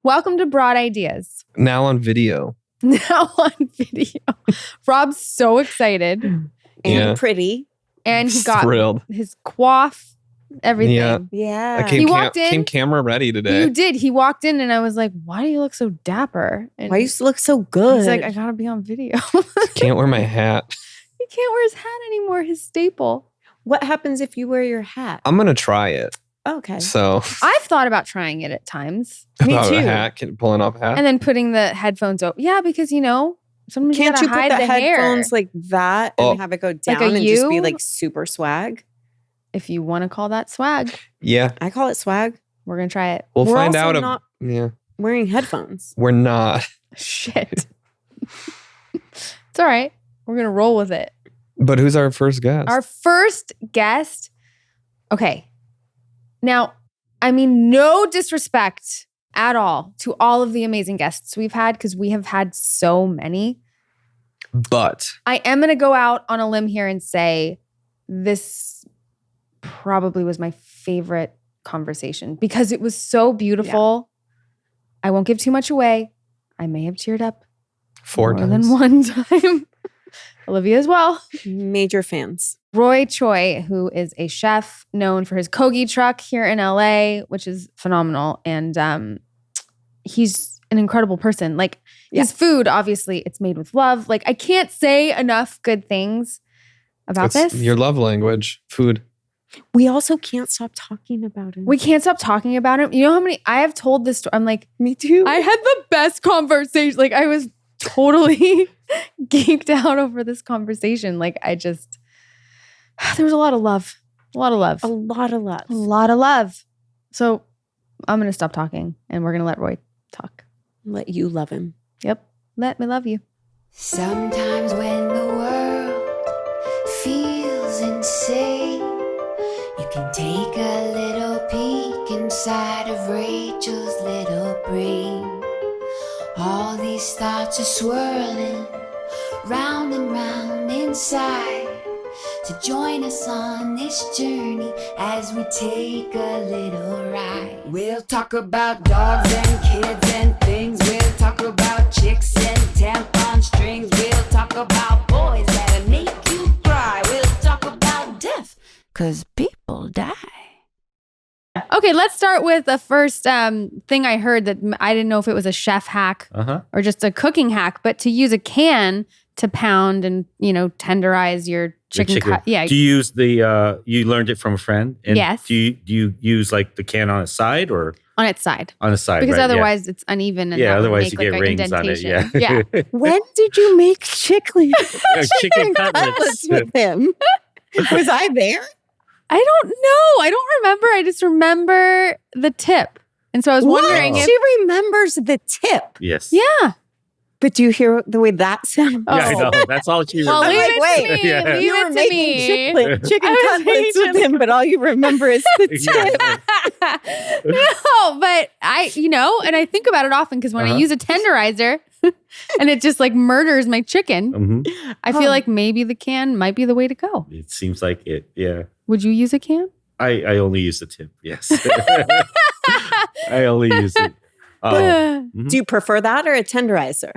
Welcome to Broad Ideas. Now on video. Now on video. Rob's so excited. And pretty. And he got thrilled. His coif, everything. Yeah. I came, He walked in. came camera ready today. You did. He walked in and I was like, why do you look so dapper? And Why you look so good? he's like, I gotta be on video. Can't wear my hat. He can't wear his hat anymore, his staple. What happens if you wear your hat? I'm going to try it. Okay. So I've thought about trying it at times. Me about too. a hat, pulling off a hat. And then putting the headphones over. Yeah, because sometimes Can't you you gotta put hide the hair. headphones like that and have it go down a and just be U? like super swag? If you want to call that swag, Yeah. I call it swag. we're gonna try it. We'll We're find also out. not Yeah. wearing headphones. We're not. Shit. It's all right. We're gonna roll with it. But who's our first guest? Our first guest. Okay. Now, I mean, no disrespect at all to all of the amazing guests we've had, because we have had so many. But I am going to go out on a limb here and say this probably was my favorite conversation because it was so beautiful. I won't give too much away. I may have teared up four more times. than one time. Olivia as well. Major fans. Roy Choi, who is a chef known for his Kogi truck here in LA, which is phenomenal. And he's an incredible person. Like his food, obviously, it's made with love. Like I can't say enough good things about this. Your love language, food. We also can't stop talking about it. We can't stop talking about him. You know how many, I have told this story. I'm like, Me too. I had the best conversation. Like I was totally geeked out over this conversation. Like I just, there was a lot of love. A lot of love. A lot of love. A lot of love. So I'm going to stop talking and we're going to let Roy talk. Let you love him. Yep. Let me love you. Sometimes when the world feels insane, you can take a little peek inside of Rachel's little brain. All these thoughts are swirling round and round inside. To join us on this journey as we take a little ride. We'll talk about dogs and kids and things. We'll talk about chicks and tampon strings. We'll talk about boys that'll make you cry. We'll talk about death, 'cause people die. Okay, let's start with the first thing I heard that I didn't know if it was a chef hack or just a cooking hack, but to use a can to pound and, tenderize your chicken. Yeah. Do you use the, you learned it from a friend? And Yes. Do you use like the can on its side or? On its side. On the side, Because right, otherwise it's uneven. And that would otherwise make, you get like, rings on it. Yeah. Yeah. When did you make chicken cutlets. with him? Was I there? I don't know. I don't remember. I just remember the tip. And so I was wondering if... She remembers the tip. Yes. Yeah. But do you hear the way that sounds? Oh. Yeah, I know. That's all she Well, remembers. leave like, it to wait, me. yeah. Leave You were it to making me. chicken I was cutlets making with him, but all you remember is the tip. No, but and I think about it often because when I use a tenderizer and it just like murders my chicken, I feel like maybe the can might be the way to go. It seems like it. Yeah. Would you use a can? I only use the tip. Yes. I only use it. Do you prefer that or a tenderizer?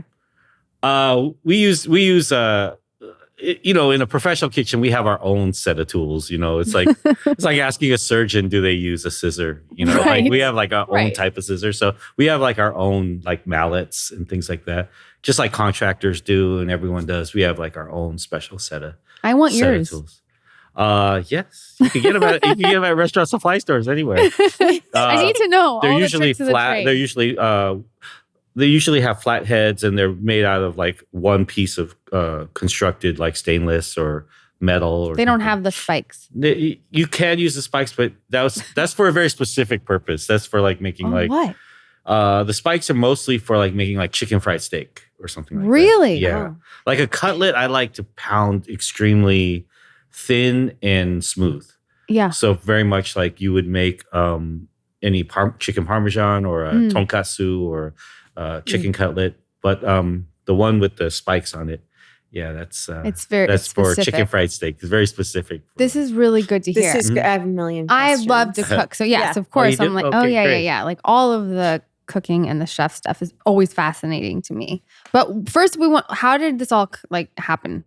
We use in a professional kitchen, we have our own set of tools. It's like it's like asking a surgeon, do they use a scissor? Right. Like we have like our own Right. type of scissor. So we have like our own like mallets and things like that. Just like contractors do and everyone does. We have like our own special set of I want set yours. of tools. Yes, you can get them at restaurant supply stores anywhere. I need to know. They're all usually the tricks of the flat. trade. They're usually they usually have flat heads and they're made out of like one piece of constructed like stainless or metal. Or They don't something. have the spikes. You can use the spikes, but that's for a very specific purpose. That's for like making What? the spikes are mostly for like making like chicken fried steak or something like Really? that. Yeah. Like a cutlet, I like to pound extremely thin and smooth. Yeah. So very much like you would make any chicken parmesan or a tonkatsu or chicken cutlet. But the one with the spikes on it, yeah, that's it's for specific. chicken fried steak. It's very specific. This is really good to hear. This is good. I have a million I questions. love to cook. So yes, Yeah. of course. you do? I'm like, Okay, oh yeah, great. yeah. Like all of the cooking and the chef stuff is always fascinating to me. But first, how did this all like happen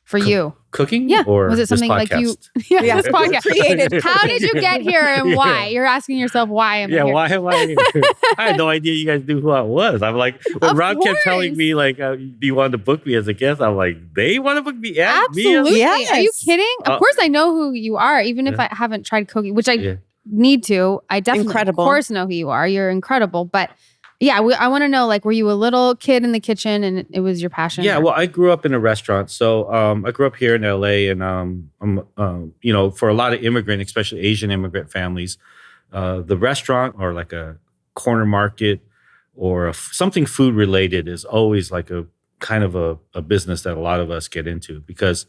for you? Cooking? Yeah. Or was it something like you? podcast? Yeah, this podcast. Created. How did you get here and why? You're asking yourself why am I here? Why am I here? I had no idea you guys knew who I was. I'm like, when Of Rob kept telling course. me, like, you wanted to book me as a guest, I'm like, they want to book me? Yeah, Absolutely. Yes. Are you kidding? Of course, I know who you are, even if Yeah. I haven't tried Kogi, which I Yeah. need to. I definitely, Incredible. of course, know who you are. You're incredible. But yeah, I want to know, like, were you a little kid in the kitchen and it was your passion? Yeah, or- well, I grew up in a restaurant. So I grew up here in LA, and you know, for a lot of immigrant, especially Asian immigrant families, the restaurant or like a corner market or something food related is always like a kind of a business that a lot of us get into, because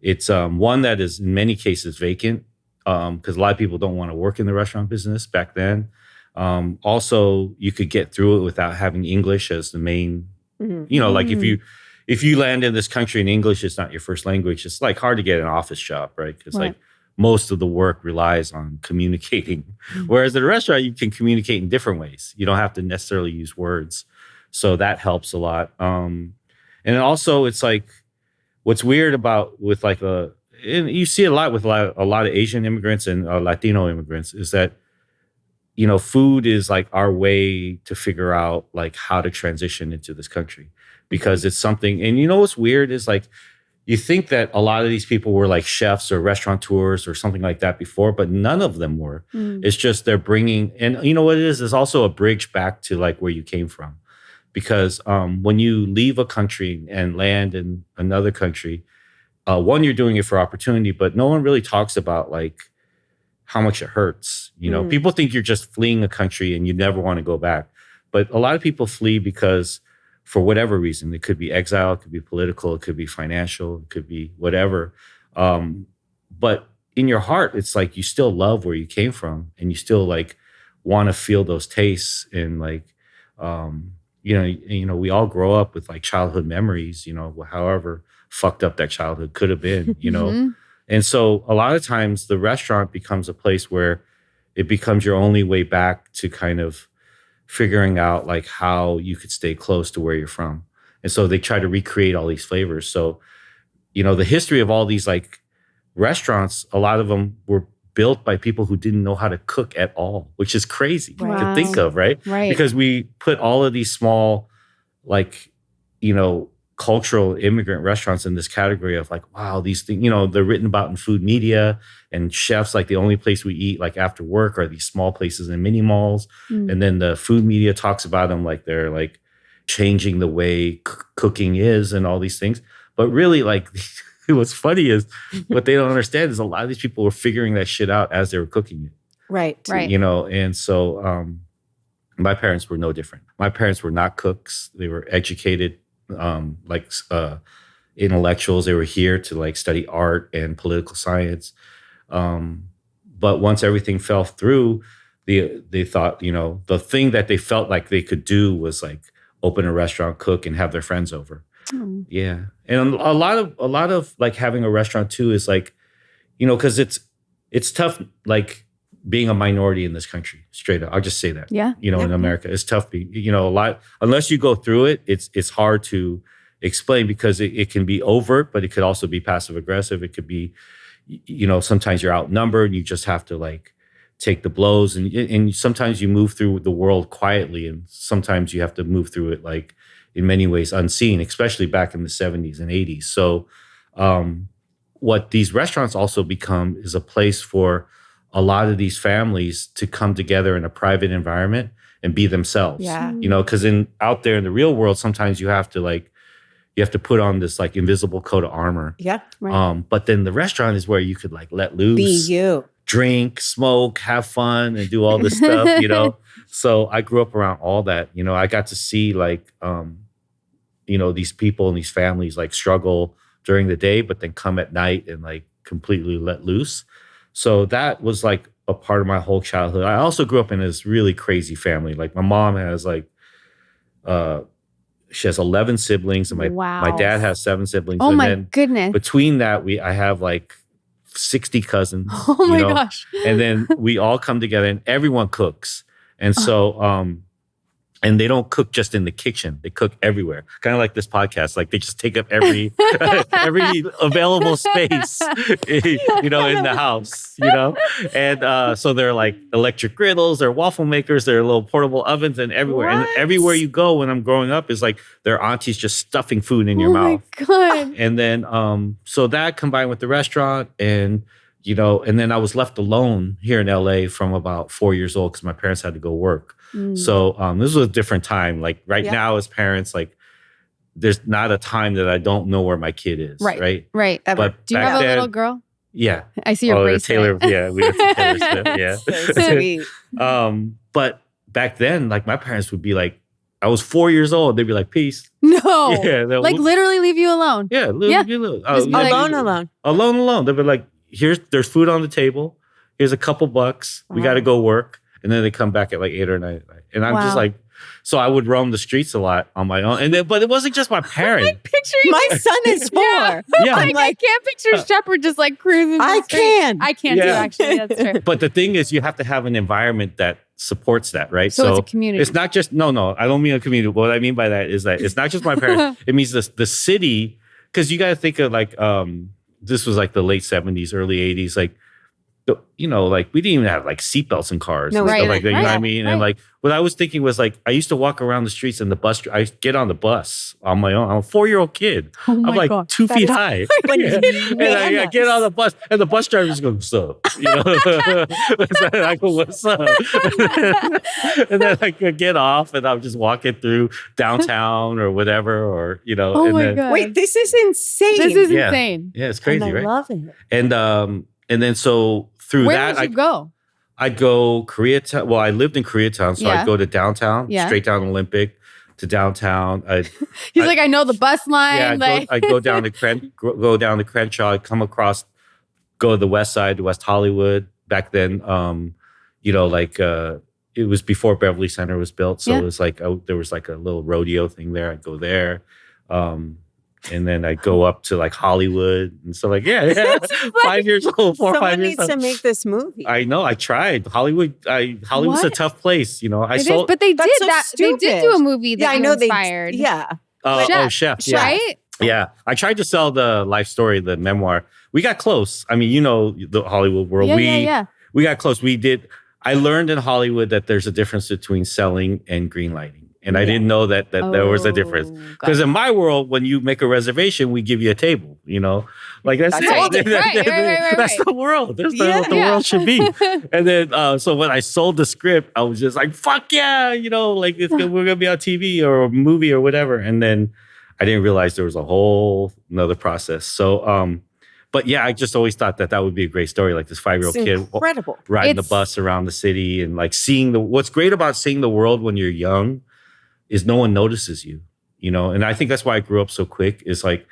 it's one that is in many cases vacant, because a lot of people don't want to work in the restaurant business back then. Also, you could get through it without having English as the main. You know, like if you land in this country and English is not your first language, it's like hard to get an office job, right? Because Right. like most of the work relies on communicating. Whereas at a restaurant, you can communicate in different ways. You don't have to necessarily use words. So that helps a lot. And also it's like, what's weird about with like and you see a lot with a lot of Asian immigrants and Latino immigrants is that, you know, food is like our way to figure out like how to transition into this country, because it's something. And you know what's weird is like, you think that a lot of these people were like chefs or restaurateurs or something like that before, but none of them were. It's just they're bringing, and you know what it is also a bridge back to like where you came from. Because when you leave a country and land in another country, one, you're doing it for opportunity, but no one really talks about like how much it hurts. You know, people think you're just fleeing a country and you never want to go back. But a lot of people flee because for whatever reason, it could be exile, it could be political, it could be financial, it could be whatever. But in your heart, it's like you still love where you came from and you still like want to feel those tastes. And like, you know, we all grow up with like childhood memories, you know, however fucked up that childhood could have been, you know? And so a lot of times the restaurant becomes a place where it becomes your only way back to kind of figuring out like how you could stay close to where you're from. And so they try to recreate all these flavors. So, you know, the history of all these like restaurants, a lot of them were built by people who didn't know how to cook at all, which is crazy to think of, right? Right. Because we put all of these small, like, you know, cultural immigrant restaurants in this category of like, wow, these things, you know, they're written about in food media, and chefs, like the only place we eat like after work are these small places in mini malls. And then the food media talks about them like they're like changing the way cooking is and all these things. But really, like, what's funny is what they don't understand is a lot of these people were figuring that shit out as they were cooking it. Right. You know, and so my parents were no different. My parents were not cooks. They were educated, intellectuals. They were here to like study art and political science. But once everything fell through, they thought, you know, the thing that they felt like they could do was like open a restaurant, cook, and have their friends over. Yeah. And a lot of like having a restaurant too is like, you know, because it's tough, like being a minority in this country, straight up. I'll just say that. Yeah. You know, in America, it's tough. You know, a lot, unless you go through it, it's hard to explain, because it can be overt, but it could also be passive aggressive. It could be, you know, sometimes you're outnumbered and you just have to like take the blows, and sometimes you move through the world quietly, and sometimes you have to move through it like in many ways unseen, especially back in the 70s and 80s. So what these restaurants also become is a place for a lot of these families to come together in a private environment and be themselves. Yeah. You know, because out there in the real world, sometimes you have to put on this like invisible coat of armor. Yeah. Right. But then the restaurant is where you could like let loose, Be you. drink, smoke, have fun, and do all this stuff, you know? So I grew up around all that. You know, I got to see like, you know, these people and these families like struggle during the day, but then come at night and like completely let loose. So that was like a part of my whole childhood. I also grew up in this really crazy family. Like my mom has like, she has 11 siblings, and my dad has 7 siblings. Oh and my then goodness. between that, I have like 60 cousins. Oh my gosh. And then we all come together and everyone cooks. And so And they don't cook just in the kitchen. They cook everywhere. Kind of like this podcast. Like they just take up every every available space, in the house, And so they're like electric griddles, they're waffle makers, they're little portable ovens and everywhere. What? And everywhere you go when I'm growing up is like their aunties just stuffing food in your mouth. Oh my God. And then so that combined with the restaurant and then I was left alone here in LA from about 4 years old because my parents had to go work. So this was a different time. Like now as parents, like there's not a time that I don't know where my kid is. Right. But do you have a little girl? Yeah. I see your bracelet. Taylor, we have some Taylor Swift. Yeah. So sweet. But back then, like my parents would be like, I was 4 years old. They'd be like, peace. No. Yeah. Like literally leave you alone. Yeah. Leave you alone. Alone. They'd be like, there's food on the table. Here's a couple bucks. We got to go work. And then they come back at like 8 or 9 at night. And I'm just like, so I would roam the streets a lot on my own. But it wasn't just my parents. I'm picturing My son is 4. Yeah. I'm I can't picture Shepherd just like cruising. I can. I can too, actually. That's true. But the thing is, you have to have an environment that supports that, right? So it's a community. It's not just, no, I don't mean a community. What I mean by that is that it's not just my parents. It means the city, because you got to think of like, this was like the late 70s, early 80s, like, like we didn't even have like seatbelts in cars. No, and stuff right, like that. You know what I mean? right. And like what I was thinking was like, I used to walk around the streets and I get on the bus on my own. I'm a 4-year-old kid. Oh my I'm like God. 2 feet high. And I get on the bus and the bus driver just goes, what's up? I go, what's up? And then I could get off and I'm just walking through downtown or whatever, or, Oh and my then, God. Wait, this is insane. This is Yeah. insane. Yeah, it's crazy, and I right? love it. And then so through Where that, did you go? I'd go Koreatown. Well, I lived in Koreatown, so Yeah. I'd go to downtown, Yeah. straight down Olympic to downtown. He's like, I know the bus line. I'd go down to Crenshaw. I'd come across, go to the west side, to West Hollywood. Back then, it was before Beverly Center was built, so it was like there was like a little rodeo thing there. I'd go there. And then I go up to like Hollywood and stuff like, 5 years old, 4 or 5 Someone years needs old. to make this movie. I know. I tried. Hollywood's a What? tough place. It is, but they That's did so that. They did stupid. do a movie that I know inspired. Yeah. Chef. Yeah. Right? Yeah. I tried to sell the life story, the memoir. We got close. I mean, the Hollywood world. Yeah. We got close. I learned in Hollywood that there's a difference between selling and green lighting. And I didn't know that there was a difference. Because in my world, when you make a reservation, we give you a table, Like that's That's it. right. That's the world. That's what the Yeah. world should be. And then, so when I sold the script, I was just like, fuck yeah, like we're going to be on TV or a movie or whatever. And then I didn't realize there was a whole another process. So, but yeah, I just always thought that would be a great story. Like this 5-year-old kid Incredible. riding the bus around the city and like what's great about seeing the world when you're young is no one notices you, And I think that's why I grew up so quick is like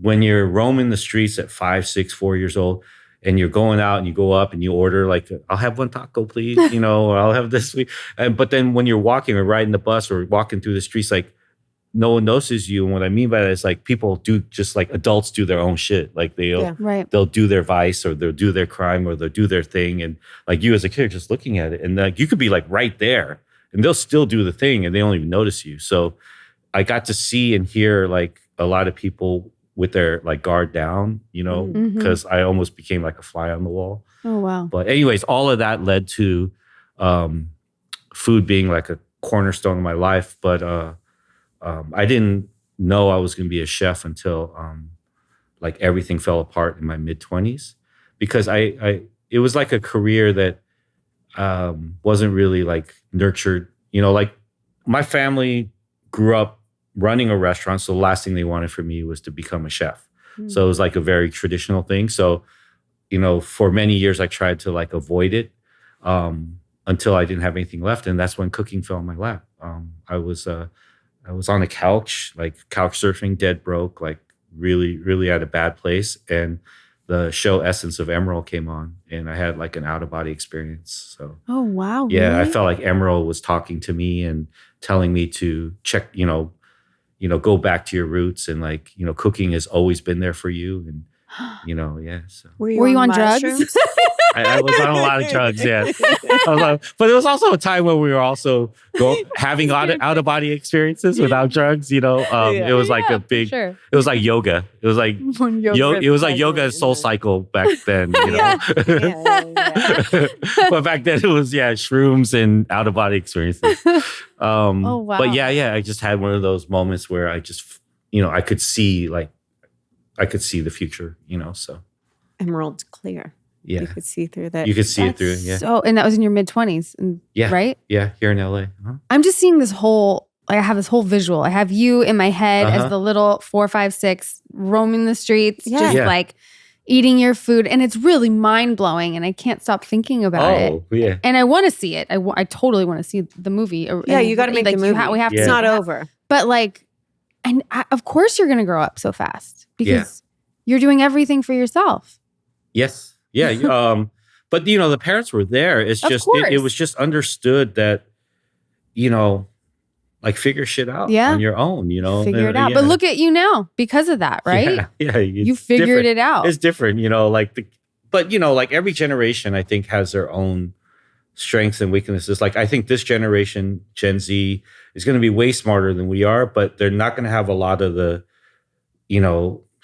when you're roaming the streets at 5, 6, 4 years old and you're going out and you go up and you order like, I'll have one taco, please, or I'll have this. But then when you're walking or riding the bus or walking through the streets, like no one notices you. And what I mean by that is like people do just like adults do their own shit. Like they'll do their vice or they'll do their crime or they'll do their thing. And like you as a kid just looking at it and like you could be like right there. And they'll still do the thing and they don't even notice you. So I got to see and hear like a lot of people with their like guard down, because I almost became like a fly on the wall. Oh, wow. But anyways, all of that led to food being like a cornerstone of my life. But I didn't know I was going to be a chef until like everything fell apart in my mid-20s because it was like a career that wasn't really like nurtured, like my family grew up running a restaurant. So the last thing they wanted for me was to become a chef. So it was like a very traditional thing. So, for many years I tried to like avoid it until I didn't have anything left. And that's when cooking fell in my lap. I was on a couch, like couch surfing, dead broke, like really, really at a bad place. And the show Essence of Emerald came on and I had like an out of body experience. So, Oh, wow. yeah, really? I felt like Emerald was talking to me and telling me to check, go back to your roots and like, cooking has always been there for you. And, yeah. So Were you on drugs? mushrooms? I was on a lot of drugs. Yeah, but it was also a time when we were also having out of body experiences without drugs. It was like a big. Sure. It was like yoga. It was like it was like yoga and Soul Cycle back then. But back then it was shrooms and out of body experiences. Oh wow! But I just had one of those moments where I just I could see the future. So Emerald clear. Yeah, you could see through that. You could see it through. Yeah. So, and that was in your mid-20s. Yeah. Right. Yeah, here in LA. Uh-huh. I'm just seeing this whole. I have this whole visual. I have you in my head as the little 4, 5, 6 roaming the streets, just like eating your food, and it's really mind blowing. And I can't stop thinking about it. Oh, yeah. And I want to see it. I totally want to see the movie. Yeah, you got to make the movie. We have to. It's not over. But of course you're going to grow up so fast because you're doing everything for yourself. Yes. Yeah. But the parents were there. It's just it was just understood that figure shit out on your own. Figure it out. But look at you now because of that, right? Yeah. You figured it out. It's different. But every generation I think has their own strengths and weaknesses. Like I think this generation, Gen Z, is going to be way smarter than we are, but they're not going to have a lot of the,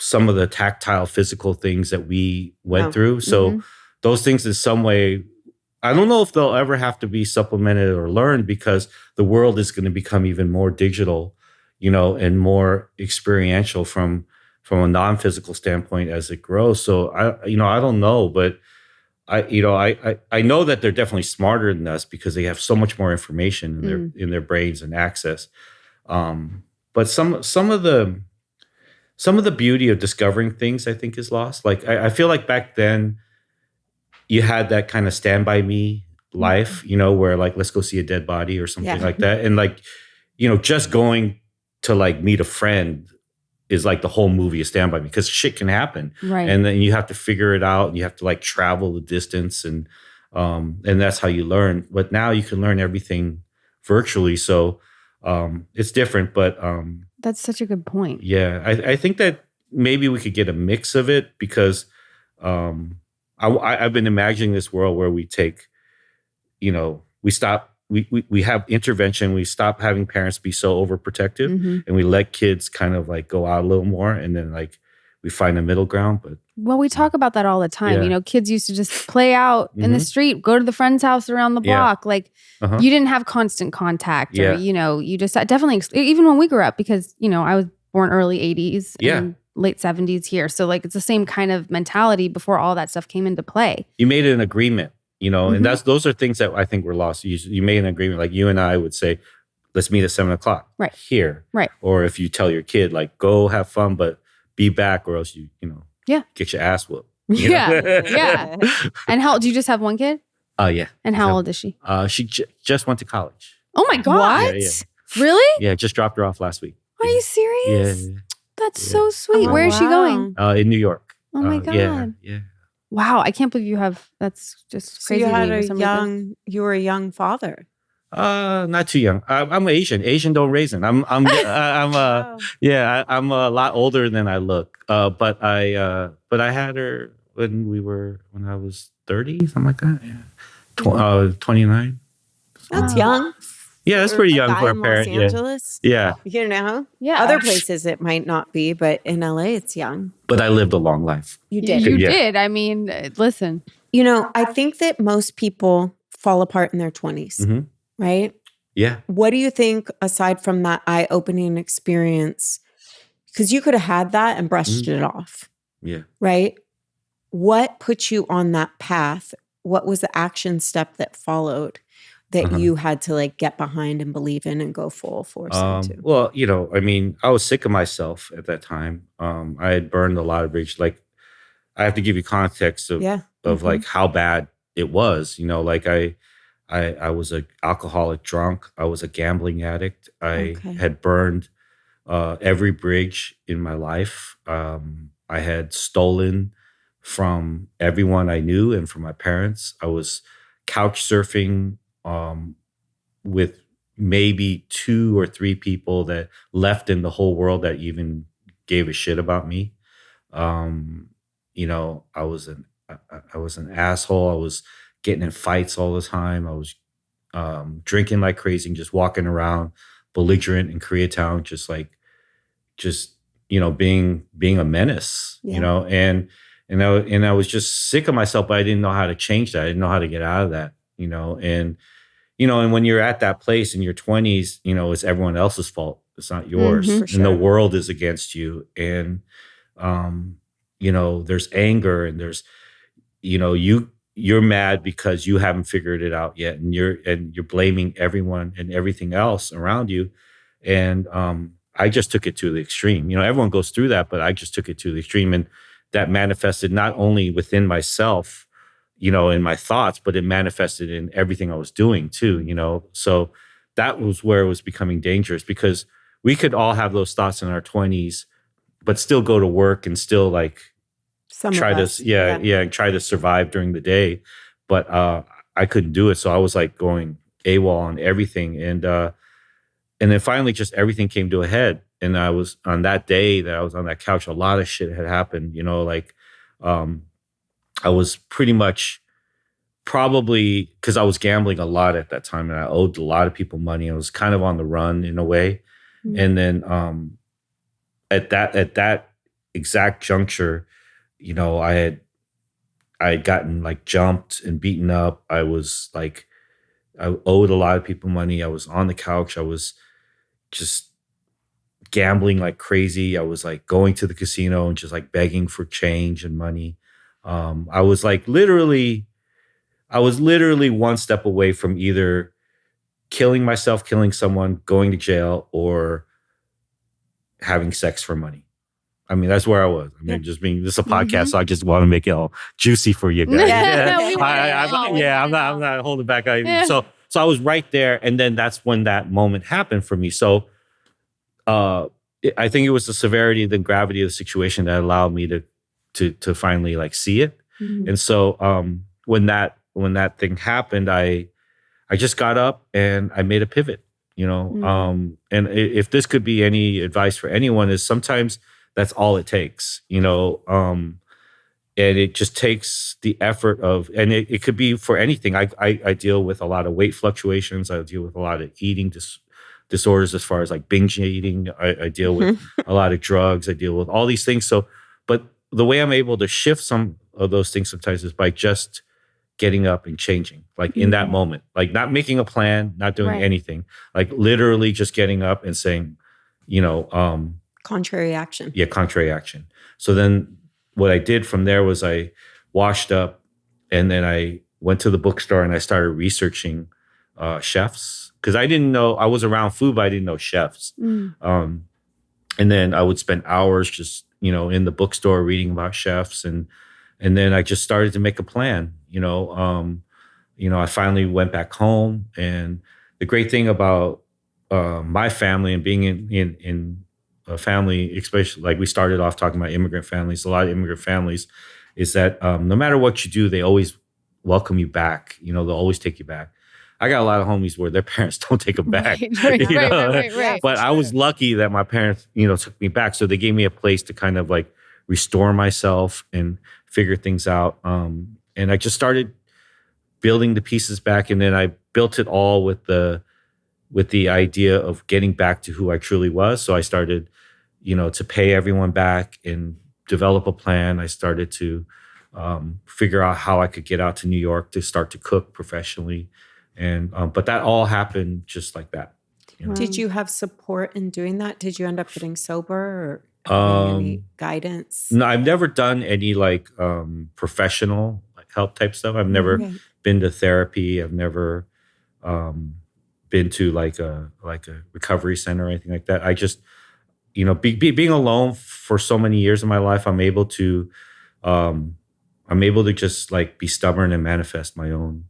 some of the tactile, physical things that we went through. So those things in some way, I don't know if they'll ever have to be supplemented or learned because the world is going to become even more digital, and more experiential from a non-physical standpoint as it grows. So I don't know, but I know that they're definitely smarter than us because they have so much more information in their brains and access. But some of the beauty of discovering things I think is lost. Like I feel like back then you had that kind of Stand By Me life, where like let's go see a dead body or something like that, and just going to meet a friend is like the whole movie of Stand By Me because shit can happen. Right. And then you have to figure it out and you have to travel the distance and that's how you learn. But now you can learn everything virtually. So it's different, but that's such a good point. Yeah. I think that maybe we could get a mix of it because I've been imagining this world where we take, we stop, we have intervention. We stop having parents be so overprotective and we let kids kind of go out a little more. And then we find a middle ground. But we talk about that all the time. Yeah. Kids used to just play out in the street, go to the friend's house around the block. You didn't have constant contact or, you just definitely, even when we grew up, because, I was born early 80s and late 70s here. So it's the same kind of mentality before all that stuff came into play. You made an agreement. And those are things that I think were lost. You made an agreement, like you and I would say, let's meet at 7:00 right here. Right. Or if you tell your kid, go have fun, but be back or else you get your ass whooped. Yeah. And how, do you just have one kid? Yeah. And how old is she? She just went to college. Oh my God. Yeah. Really? Yeah. Just dropped her off last week. Are you serious? Yeah. That's so sweet. Oh, Where is she going? In New York. Oh my God. Yeah. Wow. I can't believe you have, that's just crazy. So to you were a young father. Not too young. I'm Asian. Asian don't raisin. I'm I'm a lot older than I look. But I had her when I was 30, something like that. Yeah. 29. That's young. Yeah, that's pretty young for a parent. Los Angeles. Yeah. Yeah. Other places it might not be, but in LA it's young. But I lived a long life. You did. You did. I mean, listen. I think that most people fall apart in their 20s, right? Yeah. What do you think, aside from that eye-opening experience, because you could have had that and brushed it off. Yeah. Right? What put you on that path? What was the action step that followed that you had to get behind and believe in and go full force into? Well, I was sick of myself at that time. I had burned a lot of bridges. I have to give you context of how bad it was. I was an alcoholic drunk. I was a gambling addict. I had burned every bridge in my life. I had stolen from everyone I knew and from my parents. I was couch surfing with maybe 2 or 3 people that left in the whole world that even gave a shit about me. I was I was an asshole. I was getting in fights all the time. I was drinking like crazy and just walking around belligerent in Koreatown, just being a menace, Yeah. and I was just sick of myself, but I didn't know how to change that. I didn't know how to get out of that, and when you're at that place in your 20s, it's everyone else's fault. It's not yours, For and the sure. world is against you, and there's anger, and there's you're mad because you haven't figured it out yet, and you're blaming everyone and everything else around you. And I just took it to the extreme. Everyone goes through that, but I just took it to the extreme, and that manifested not only within myself, in my thoughts, but it manifested in everything I was doing too. So that was where it was becoming dangerous, because we could all have those thoughts in our 20s, but still go to work and still like Some try of to us. and try to survive during the day, but I couldn't do it. So I was like going AWOL on everything, and then finally just everything came to a head. And I was on that day that I was on that couch, a lot of shit had happened. I was pretty much, probably because I was gambling a lot at that time, and I owed a lot of people money. I was kind of on the run in a way. Mhm. And then at that exact juncture, I had gotten like jumped and beaten up. I owed a lot of people money. I was on the couch. I was just gambling like crazy. I was like going to the casino and just like begging for change and money. I was literally one step away from either killing myself, killing someone, going to jail, or having sex for money. I mean, that's where I was. I mean, this is a podcast, so I just want to make it all juicy for you guys. We want it all. I'm not holding back. So I was right there, and then that's when that moment happened for me. So, I think it was the severity, the gravity of the situation that allowed me to finally like see it. Mhm. And so, when that thing happened, I just got up and I made a pivot. And if this could be any advice for anyone, is sometimes that's all it takes, and it just takes the effort of, and it could be for anything. I deal with a lot of weight fluctuations. I deal with a lot of eating disorders, as far as like binge eating. I deal with a lot of drugs. I deal with all these things. So, but the way I'm able to shift some of those things sometimes is by just getting up and changing, like in that moment, like not making a plan, not doing Right. anything, like literally just getting up and saying, Contrary action. yeah, contrary action. So then what I did from there was I washed up, and then I went to the bookstore and I started researching chefs, because I didn't know, I was around food, but I didn't know chefs. Mm. And then I would spend hours just, in the bookstore reading about chefs. And then I just started to make a plan, I finally went back home. And the great thing about my family and being in a family, especially like we started off talking about immigrant families, a lot of immigrant families, is that no matter what you do, they always welcome you back. They'll always take you back. I got a lot of homies where their parents don't take them back. Right. But I was lucky that my parents, took me back. So they gave me a place to kind of like restore myself and figure things out. And I just started building the pieces back. And then I built it all with the idea of getting back to who I truly was. So I started, to pay everyone back and develop a plan. I started to figure out how I could get out to New York to start to cook professionally. And but that all happened just like that. Did you have support in doing that? Did you end up getting sober or having any guidance? No, I've never done any like professional like help type stuff. I've never Okay. been to therapy. I've never been to like a recovery center or anything like that. I just, being alone for so many years in my life, I'm able to just like be stubborn and manifest my own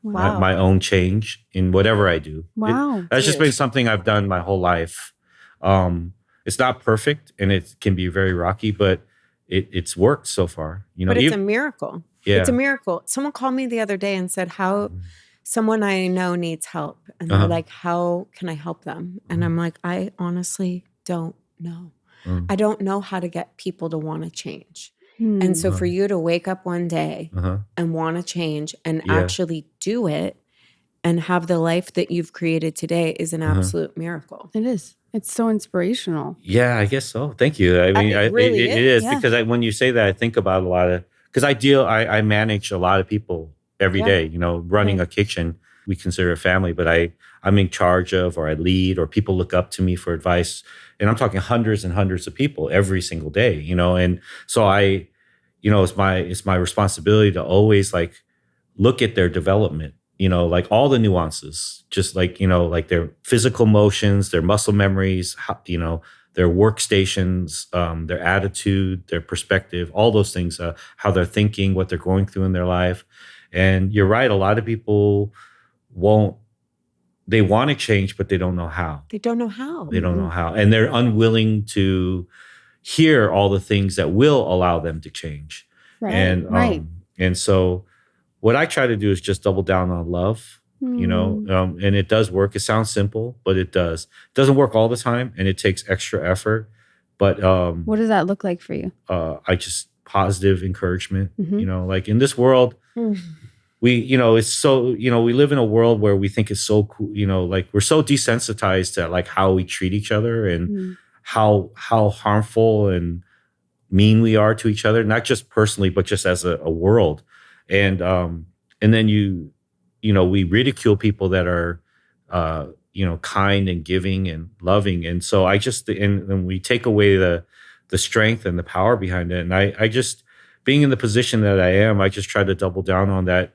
Wow. my own change in whatever I do. Wow. That's just been something I've done my whole life. It's not perfect and it can be very rocky, but it's worked so far. But it's a miracle. Yeah. It's a miracle. Someone called me the other day and said, how someone I know needs help. And they're like, how can I help them? And I'm like, I honestly don't know. I don't know how to get people to want to change. And so for you to wake up one day and want to change and Yeah. actually do it and have the life that you've created today is an absolute miracle. It is. It's so inspirational. Yeah, I guess so. Thank you. I mean, It really it is yeah. because when you say that, I think about a lot of, because I manage a lot of people every day, you know, running a kitchen, we consider a family, but I'm in charge of, or I lead, or people look up to me for advice. And I'm talking hundreds and hundreds of people every single day, you know? And so it's my responsibility to always like look at their development, you know, like all the nuances, just like, you know, like their physical motions, their muscle memories, you know, their workstations, their attitude, their perspective, all those things, how they're thinking, what they're going through in their life. And you're right. A lot of people they want to change, but they don't know how. They don't know how. They don't know how. And they're unwilling to hear all the things that will allow them to change. Right. And, and so what I try to do is just double down on love, you know, and it does work. It sounds simple, but it does. It doesn't work all the time, and it takes extra effort. But what does that look like for you? I just positive encouragement, you know, like in this world, we, you know, it's so, you know, we live in a world where we think it's so cool, you know, like we're so desensitized to like how we treat each other and how harmful and mean we are to each other, not just personally, but just as a world. And then you know, we ridicule people that are, you know, kind and giving and loving. And so and we take away the strength and the power behind it. And I just, being in the position that I am, I just try to double down on that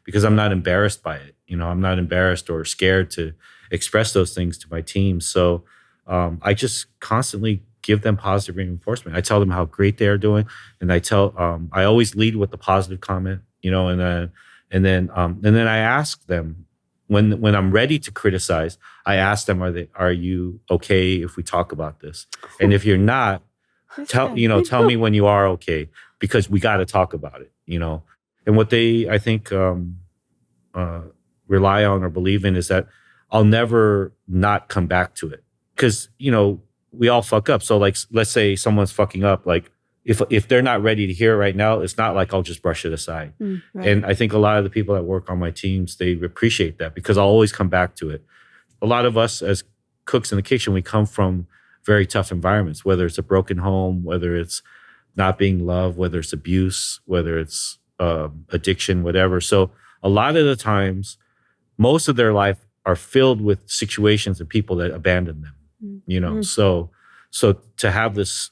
because I'm not embarrassed by it. You know, I'm not embarrassed or scared to express those things to my team. So I just constantly give them positive reinforcement. I tell them how great they are doing, and I always lead with the positive comment. You know, and then I ask them when I'm ready to criticize. I ask them, are you okay if we talk about this? And if you're not, tell me when you are okay, because we got to talk about it, you know. And what they, I think, rely on or believe in is that I'll never not come back to it, because, you know, we all fuck up. So like, let's say someone's fucking up, like if they're not ready to hear it right now, it's not like I'll just brush it aside. Right. And I think a lot of the people that work on my teams, they appreciate that, because I'll always come back to it. A lot of us as cooks in the kitchen, we come from very tough environments, whether it's a broken home, whether it's not being loved, whether it's abuse, whether it's addiction, whatever. So a lot of the times, most of their life are filled with situations and people that abandon them, you know? So to have this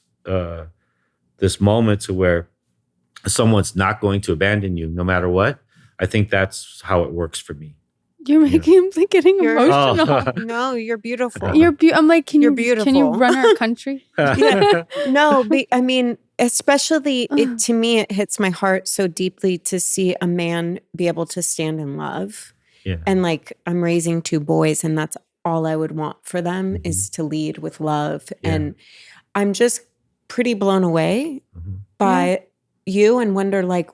moment to where someone's not going to abandon you no matter what, I think that's how it works for me. You're making him like getting You're- emotional. No, you're beautiful. I'm like, can You're you beautiful. run our country? No, I mean, especially to me, it hits my heart so deeply to see a man be able to stand in love. Yeah. And like, I'm raising 2 boys, and that's all I would want for them is to lead with love. Yeah. And I'm just pretty blown away by you, and wonder, like,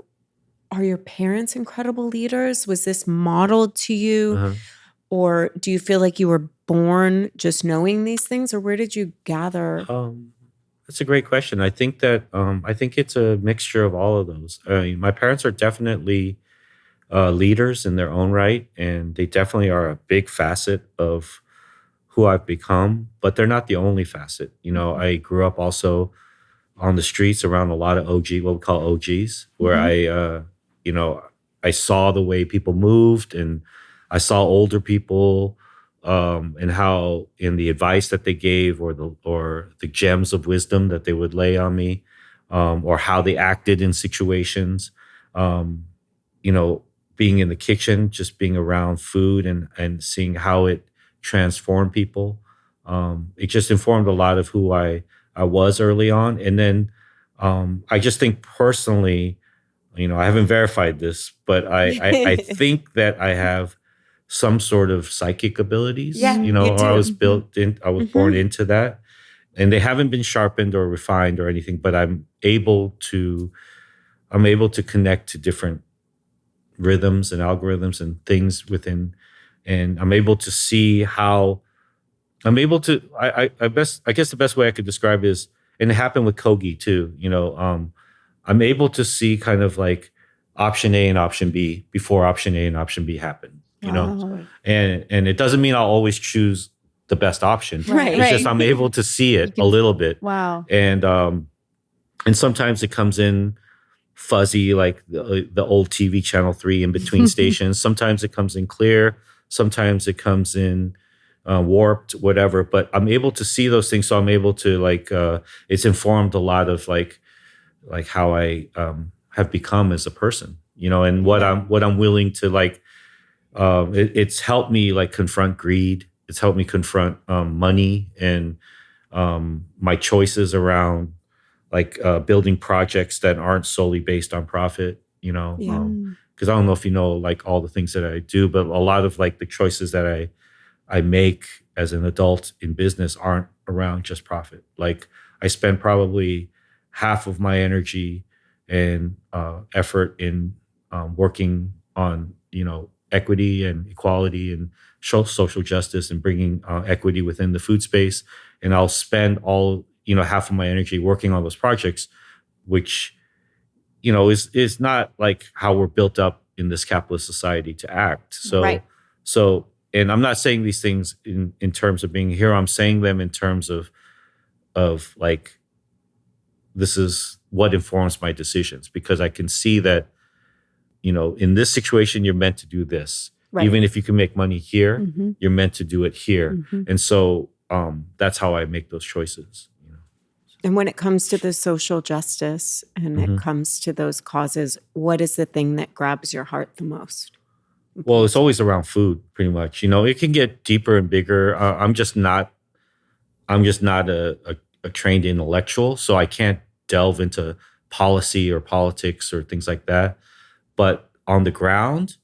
are your parents incredible leaders? Was this modeled to you? Or do you feel like you were born just knowing these things? Or where did you gather? That's a great question. I think that I think it's a mixture of all of those. I mean, my parents are definitely leaders in their own right, and they definitely are a big facet of who I've become, but they're not the only facet. You know, I grew up also on the streets around a lot of what we call OGs, where I saw the way people moved, and I saw older people and how in the advice that they gave, or the gems of wisdom that they would lay on me, or how they acted in situations. You know, being in the kitchen, just being around food and seeing how it transformed people. It just informed a lot of who I was early on. And then I just think personally, you know, I haven't verified this, but I think that I have some sort of psychic abilities. Yeah, you know, you or do. I was born into that. And they haven't been sharpened or refined or anything, but I'm able to connect to different rhythms and algorithms and things within, and I'm able to see how I'm able to, I guess the best way I could describe it is, and it happened with Kogi too, you know, I'm able to see kind of like option A and option B before option A and option B happen, you know? And it doesn't mean I'll always choose the best option. Right. It's just I'm able to see it a little bit. Wow. And sometimes it comes in fuzzy, like the old TV Channel 3 in between stations. Sometimes it comes in clear. Sometimes it comes in warped, whatever. But I'm able to see those things. So I'm able to like, it's informed a lot of like how I have become as a person, you know, and what I'm willing to like, it's helped me like confront greed. It's helped me confront money and my choices around like building projects that aren't solely based on profit, you know, because I don't know if you know like all the things that I do, but a lot of like the choices that I make as an adult in business aren't around just profit. Like I spend probably half of my energy and effort in working on, you know, equity and equality and social justice and bringing equity within the food space. And I'll spend half of my energy working on those projects, which, you know, is not like how we're built up in this capitalist society to act. So, and I'm not saying these things in terms of being a hero. I'm saying them in terms of like, this is what informs my decisions, because I can see that, you know, in this situation, you're meant to do this. Right. Even if you can make money here, you're meant to do it here. And so that's how I make those choices. You know? And when it comes to the social justice and it comes to those causes, what is the thing that grabs your heart the most? Well, it's always around food, pretty much. You know, it can get deeper and bigger. I'm just not a trained intellectual, so I can't delve into policy or politics or things like that. But on the ground,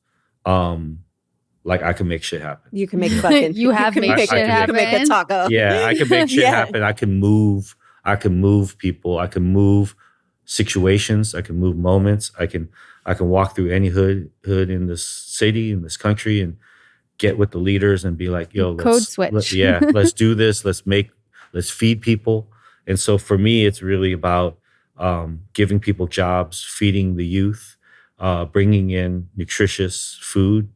like I can make shit happen. You can make fucking. You can make shit happen. You can make a taco. Yeah, I can make shit happen. I can move people. I can move situations. I can move moments. I can walk through any hood in this city, in this country, and get with the leaders and be like, yo, code switch. Let's do this. Let's feed people. And so for me, it's really about giving people jobs, feeding the youth, bringing in nutritious food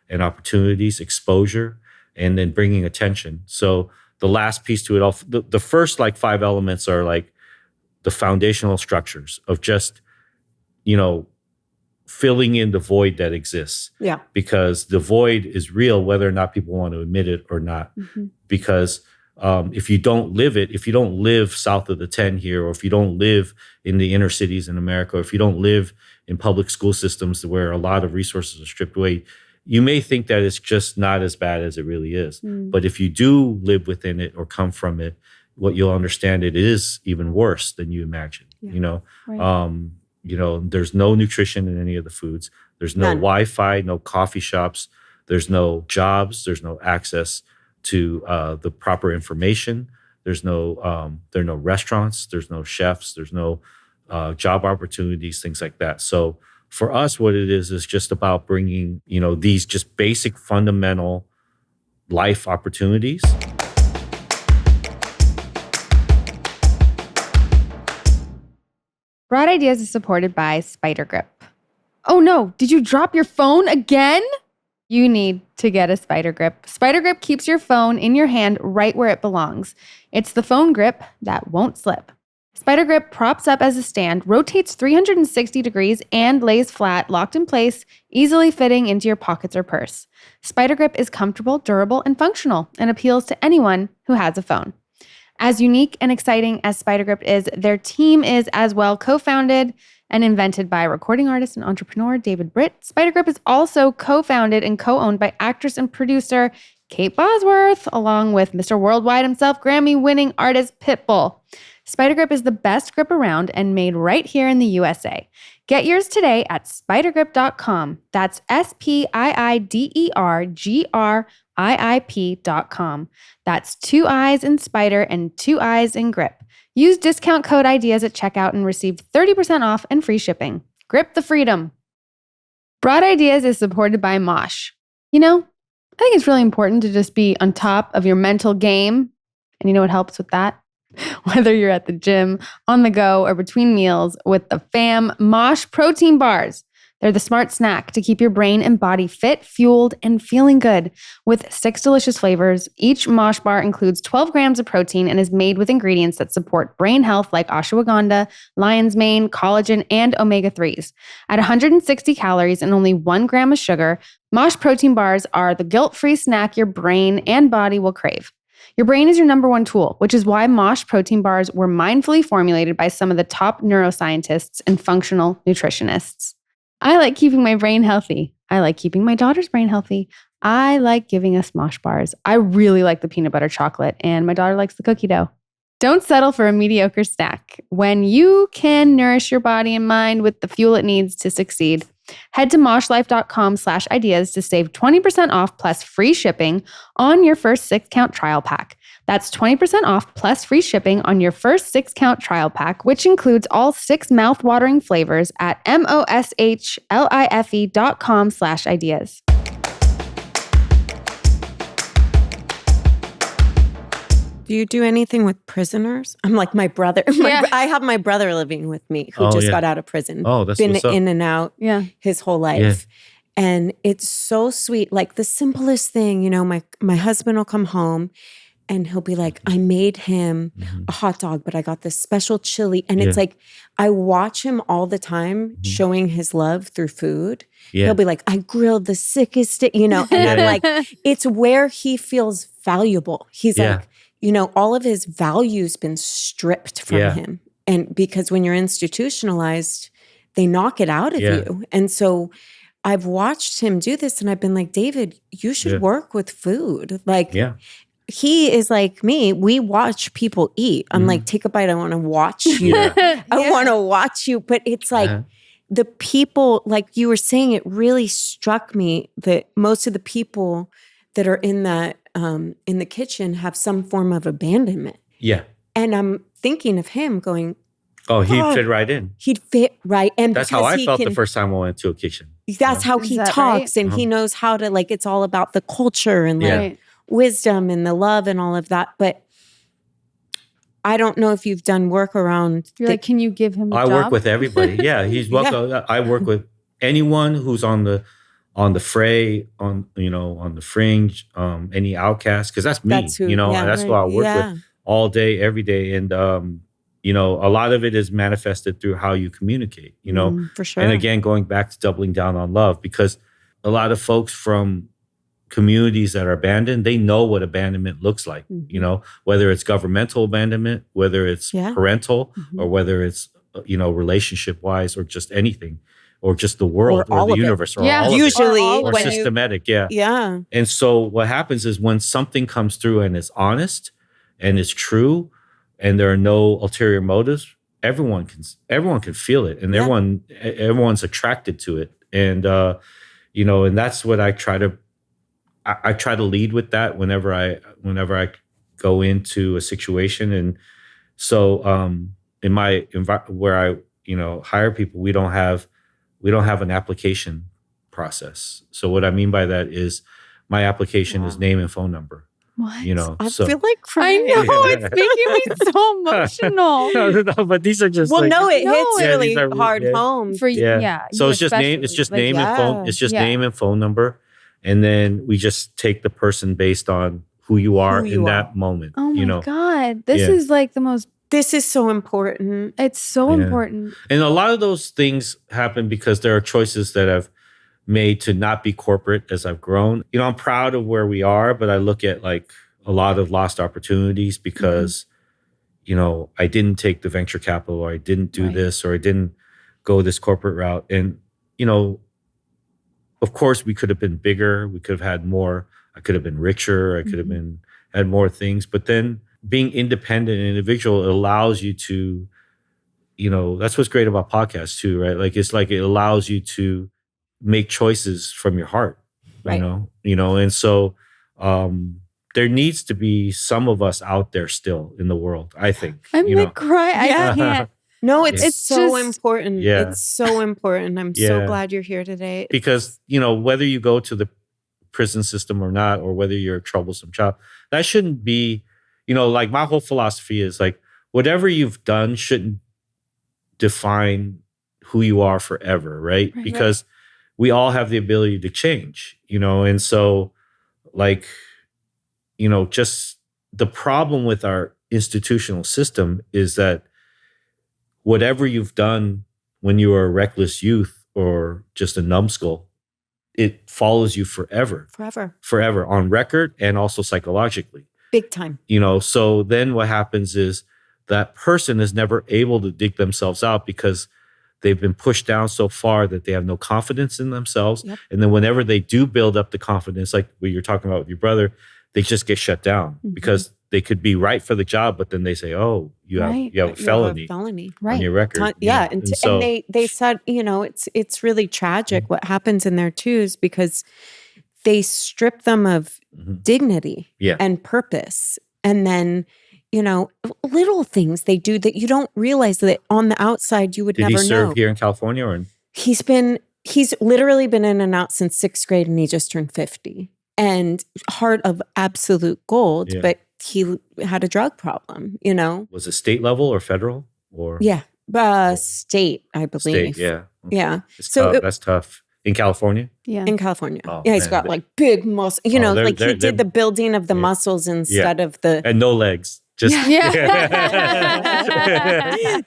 and opportunities, exposure, and then bringing attention. So the last piece to it all, the first like 5 elements are like the foundational structures of just, you know, filling in the void that exists. Yeah. Because the void is real, whether or not people want to admit it or not. Because if you don't live it, if you don't live south of the 10 here, or if you don't live in the inner cities in America, or if you don't live in public school systems where a lot of resources are stripped away, you may think that it's just not as bad as it really is. But if you do live within it or come from it, what you'll understand, it is even worse than you imagine. You know, you know, there's no nutrition in any of the foods. There's no Wi-Fi, no coffee shops. There's no jobs. There's no access to the proper information. There are no restaurants. There's no chefs. There's no job opportunities, things like that. So for us, what it is just about bringing, you know, these just basic fundamental life opportunities. Broad Ideas is supported by Spider Grip. Oh no, did you drop your phone again? You need to get a Spider Grip. Spider Grip keeps your phone in your hand right where it belongs. It's the phone grip that won't slip. Spider Grip props up as a stand, rotates 360 degrees, and lays flat, locked in place, easily fitting into your pockets or purse. Spider Grip is comfortable, durable, and functional, and appeals to anyone who has a phone. As unique and exciting as Spider Grip is, their team is as well. Co-founded and invented by recording artist and entrepreneur David Britt, Spider Grip is also co-founded and co-owned by actress and producer Kate Bosworth, along with Mr. Worldwide himself, Grammy-winning artist Pitbull. Spider Grip is the best grip around and made right here in the USA. Get yours today at spidergrip.com. That's SPIDERGRIIP.com. That's 2 eyes in spider and 2 eyes in grip. Use discount code IDEAS at checkout and receive 30% off and free shipping. Grip the freedom. Broad Ideas is supported by Mosh. You know, I think it's really important to just be on top of your mental game. And you know what helps with that? Whether you're at the gym, on the go, or between meals with the fam, Mosh protein bars. They're the smart snack to keep your brain and body fit, fueled, and feeling good. With 6 delicious flavors, each Mosh bar includes 12 grams of protein and is made with ingredients that support brain health like ashwagandha, lion's mane, collagen, and omega-3s. At 160 calories and only 1 gram of sugar, Mosh protein bars are the guilt-free snack your brain and body will crave. Your brain is your number one tool, which is why Mosh protein bars were mindfully formulated by some of the top neuroscientists and functional nutritionists. I like keeping my brain healthy. I like keeping my daughter's brain healthy. I like giving us Mosh bars. I really like the peanut butter chocolate, and my daughter likes the cookie dough. Don't settle for a mediocre snack when you can nourish your body and mind with the fuel it needs to succeed. Head to moshlife.com/ideas to save 20% off plus free shipping on your first 6-count trial pack. That's 20% off plus free shipping on your first 6-count trial pack, which includes all 6 mouth-watering flavors at moshlife.com/ideas. Do you do anything with prisoners? I'm like my brother. I have my brother living with me who just got out of prison. Oh, that's been what's up. in and out his whole life. And it's so sweet. Like the simplest thing, my husband will come home and he'll be like, I made him a hot dog, but I got this special chili. And it's like, I watch him all the time showing his love through food. Yeah. He'll be like, I grilled the sickest, and I'm like, it's where he feels valuable. He's like, all of his value's been stripped from him. And because when you're institutionalized, they knock it out of you. And so I've watched him do this and I've been like, David, you should work with food. Like, he is like me. We watch people eat. I'm like, take a bite. I want to watch you. I want to watch you. But it's like the people, like you were saying, it really struck me that most of the people that are in that in the kitchen have some form of abandonment. Yeah. And I'm thinking of him going, oh, he'd fit right in. He'd fit right. And that's how I felt the first time I went to a kitchen. That's how he talks. Right? And he knows how to, like, it's all about the culture and like wisdom and the love and all of that. But I don't know if you've done work around. You're like, can you give him a I job? work with everybody. Yeah, he's welcome. I work with anyone who's on the fray, on the fringe, any outcast, because that's me. That's who, that's who I work with all day, every day. And a lot of it is manifested through how you communicate, for sure. And again, going back to doubling down on love, because a lot of folks from communities that are abandoned, they know what abandonment looks like, whether it's governmental abandonment, whether it's parental, or whether it's, relationship wise, or just anything, or just the world or the universe, or all usually of it, or systematic. Yeah. And so what happens is when something comes through and is honest and is true, and there are no ulterior motives, everyone can feel it, and everyone's attracted to it. And and that's what I try to lead with that whenever I go into a situation. And so in my where I hire people, we don't have an application process. So what I mean by that is my application is name and phone number. What? I feel like I know it's making me so emotional. No, but these are just it hits really hard home for you. So it's just name. It's just name and phone. It's just name and phone number, and then we just take the person based on who you are in that moment. Oh my God, this is like the most. This is so important. It's so important. And a lot of those things happen because there are choices that I've made to not be corporate as I've grown. I'm proud of where we are, but I look at like a lot of lost opportunities because, I didn't take the venture capital, or I didn't do this, or I didn't go this corporate route. And, of course we could have been bigger. We could have had more. I could have been richer. I could have had more things. But then being independent and individual, it allows you to, that's what's great about podcasts too, right? Like, it's like it allows you to make choices from your heart, and so there needs to be some of us out there still in the world, I think. I'm like crying. I can't. No, it's so important. Yeah. It's so important. I'm so glad you're here today. Because, whether you go to the prison system or not, or whether you're a troublesome child, that shouldn't be like my whole philosophy is like, whatever you've done shouldn't define who you are forever, right? Because we all have the ability to change, and so like, just the problem with our institutional system is that whatever you've done when you were a reckless youth or just a numbskull, it follows you forever on record and also psychologically. Big time. So then what happens is that person is never able to dig themselves out because they've been pushed down so far that they have no confidence in themselves. Yep. And then whenever they do build up the confidence, like what you're talking about with your brother, they just get shut down because they could be right for the job, but then they say, "Oh, you have a felony right. on your record." Yeah, and they said, it's really tragic what happens in there too, is because they strip them of dignity and purpose, and then little things they do that you don't realize that on the outside you would never know. Did he serve here in California, or he's literally been in and out since 6th grade, and he just turned 50. And heart of absolute gold, but he had a drug problem, Was it state level or federal? Or state, I believe. State, yeah. Yeah. So that's tough. In California? Yeah. In California. Oh, he's got like big muscles, he did the building of the muscles instead of the... And no legs. Just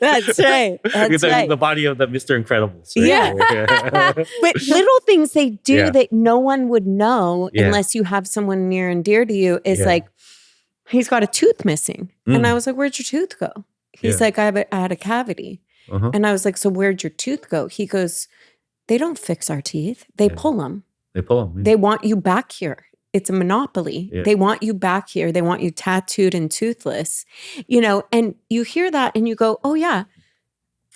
That's right. The body of the Mr. Incredibles. Right? Yeah. But little things they do that no one would know unless you have someone near and dear to you is like, he's got a tooth missing. And I was like, where'd your tooth go? He's like, I had a cavity. And I was like, so where'd your tooth go? He goes, they don't fix our teeth. They pull them. They pull them. They want you back here. It's a monopoly. Yeah. They want you back here. They want you tattooed and toothless, and you hear that and you go, oh yeah.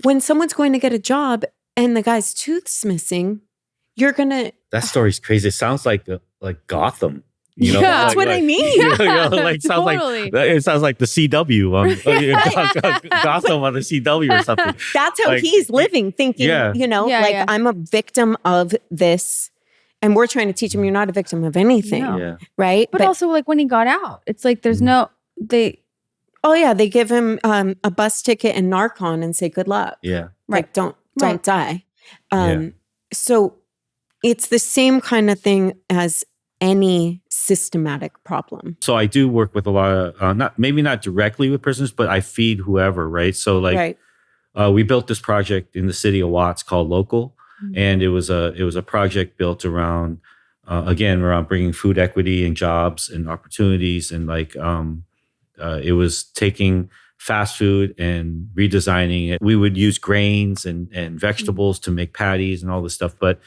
When someone's going to get a job and the guy's tooth's missing, you're going to... That story's crazy. It sounds like Gotham. That's what I mean. It sounds like the CW Gotham on the CW or something. That's how he's living, thinking, I'm a victim of this. And we're trying to teach him you're not a victim of anything, right? But also, like, when he got out, it's like there's they give him a bus ticket and Narcan and say good luck. Yeah, like don't die. So it's the same kind of thing as any systematic problem. So I do work with a lot of not directly with prisoners, but I feed whoever, right? So we built this project in the city of Watts called Local. And it was a project built around around bringing food equity and jobs and opportunities, and it was taking fast food and redesigning it. We would use grains and vegetables to make patties and all this stuff, but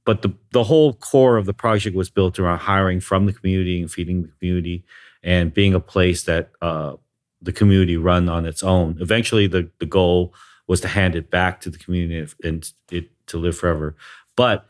the whole core of the project was built around hiring from the community and feeding the community and being a place that the community run on its own. Eventually, the goal was to hand it back to the community and it to live forever. But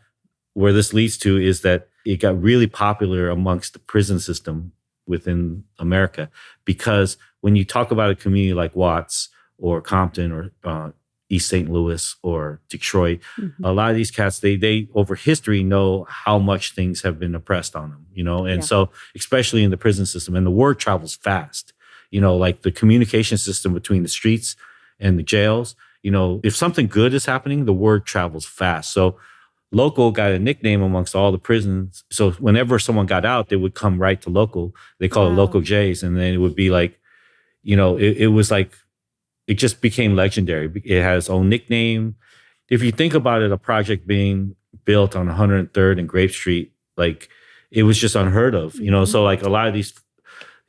where this leads to is that it got really popular amongst the prison system within America, because when you talk about a community like Watts or Compton or East St. Louis or Detroit, a lot of these cats, they over history know how much things have been oppressed on them, and so especially in the prison system, and the word travels fast, like the communication system between the streets and the jails. If something good is happening, the word travels fast. So Local got a nickname amongst all the prisons. So whenever someone got out, they would come right to Local. They call it Local J's. And then it would be like, it was like, it just became legendary. It had its own nickname. If you think about it, a project being built on 103rd and Grape Street, like it was just unheard of, So like a lot of these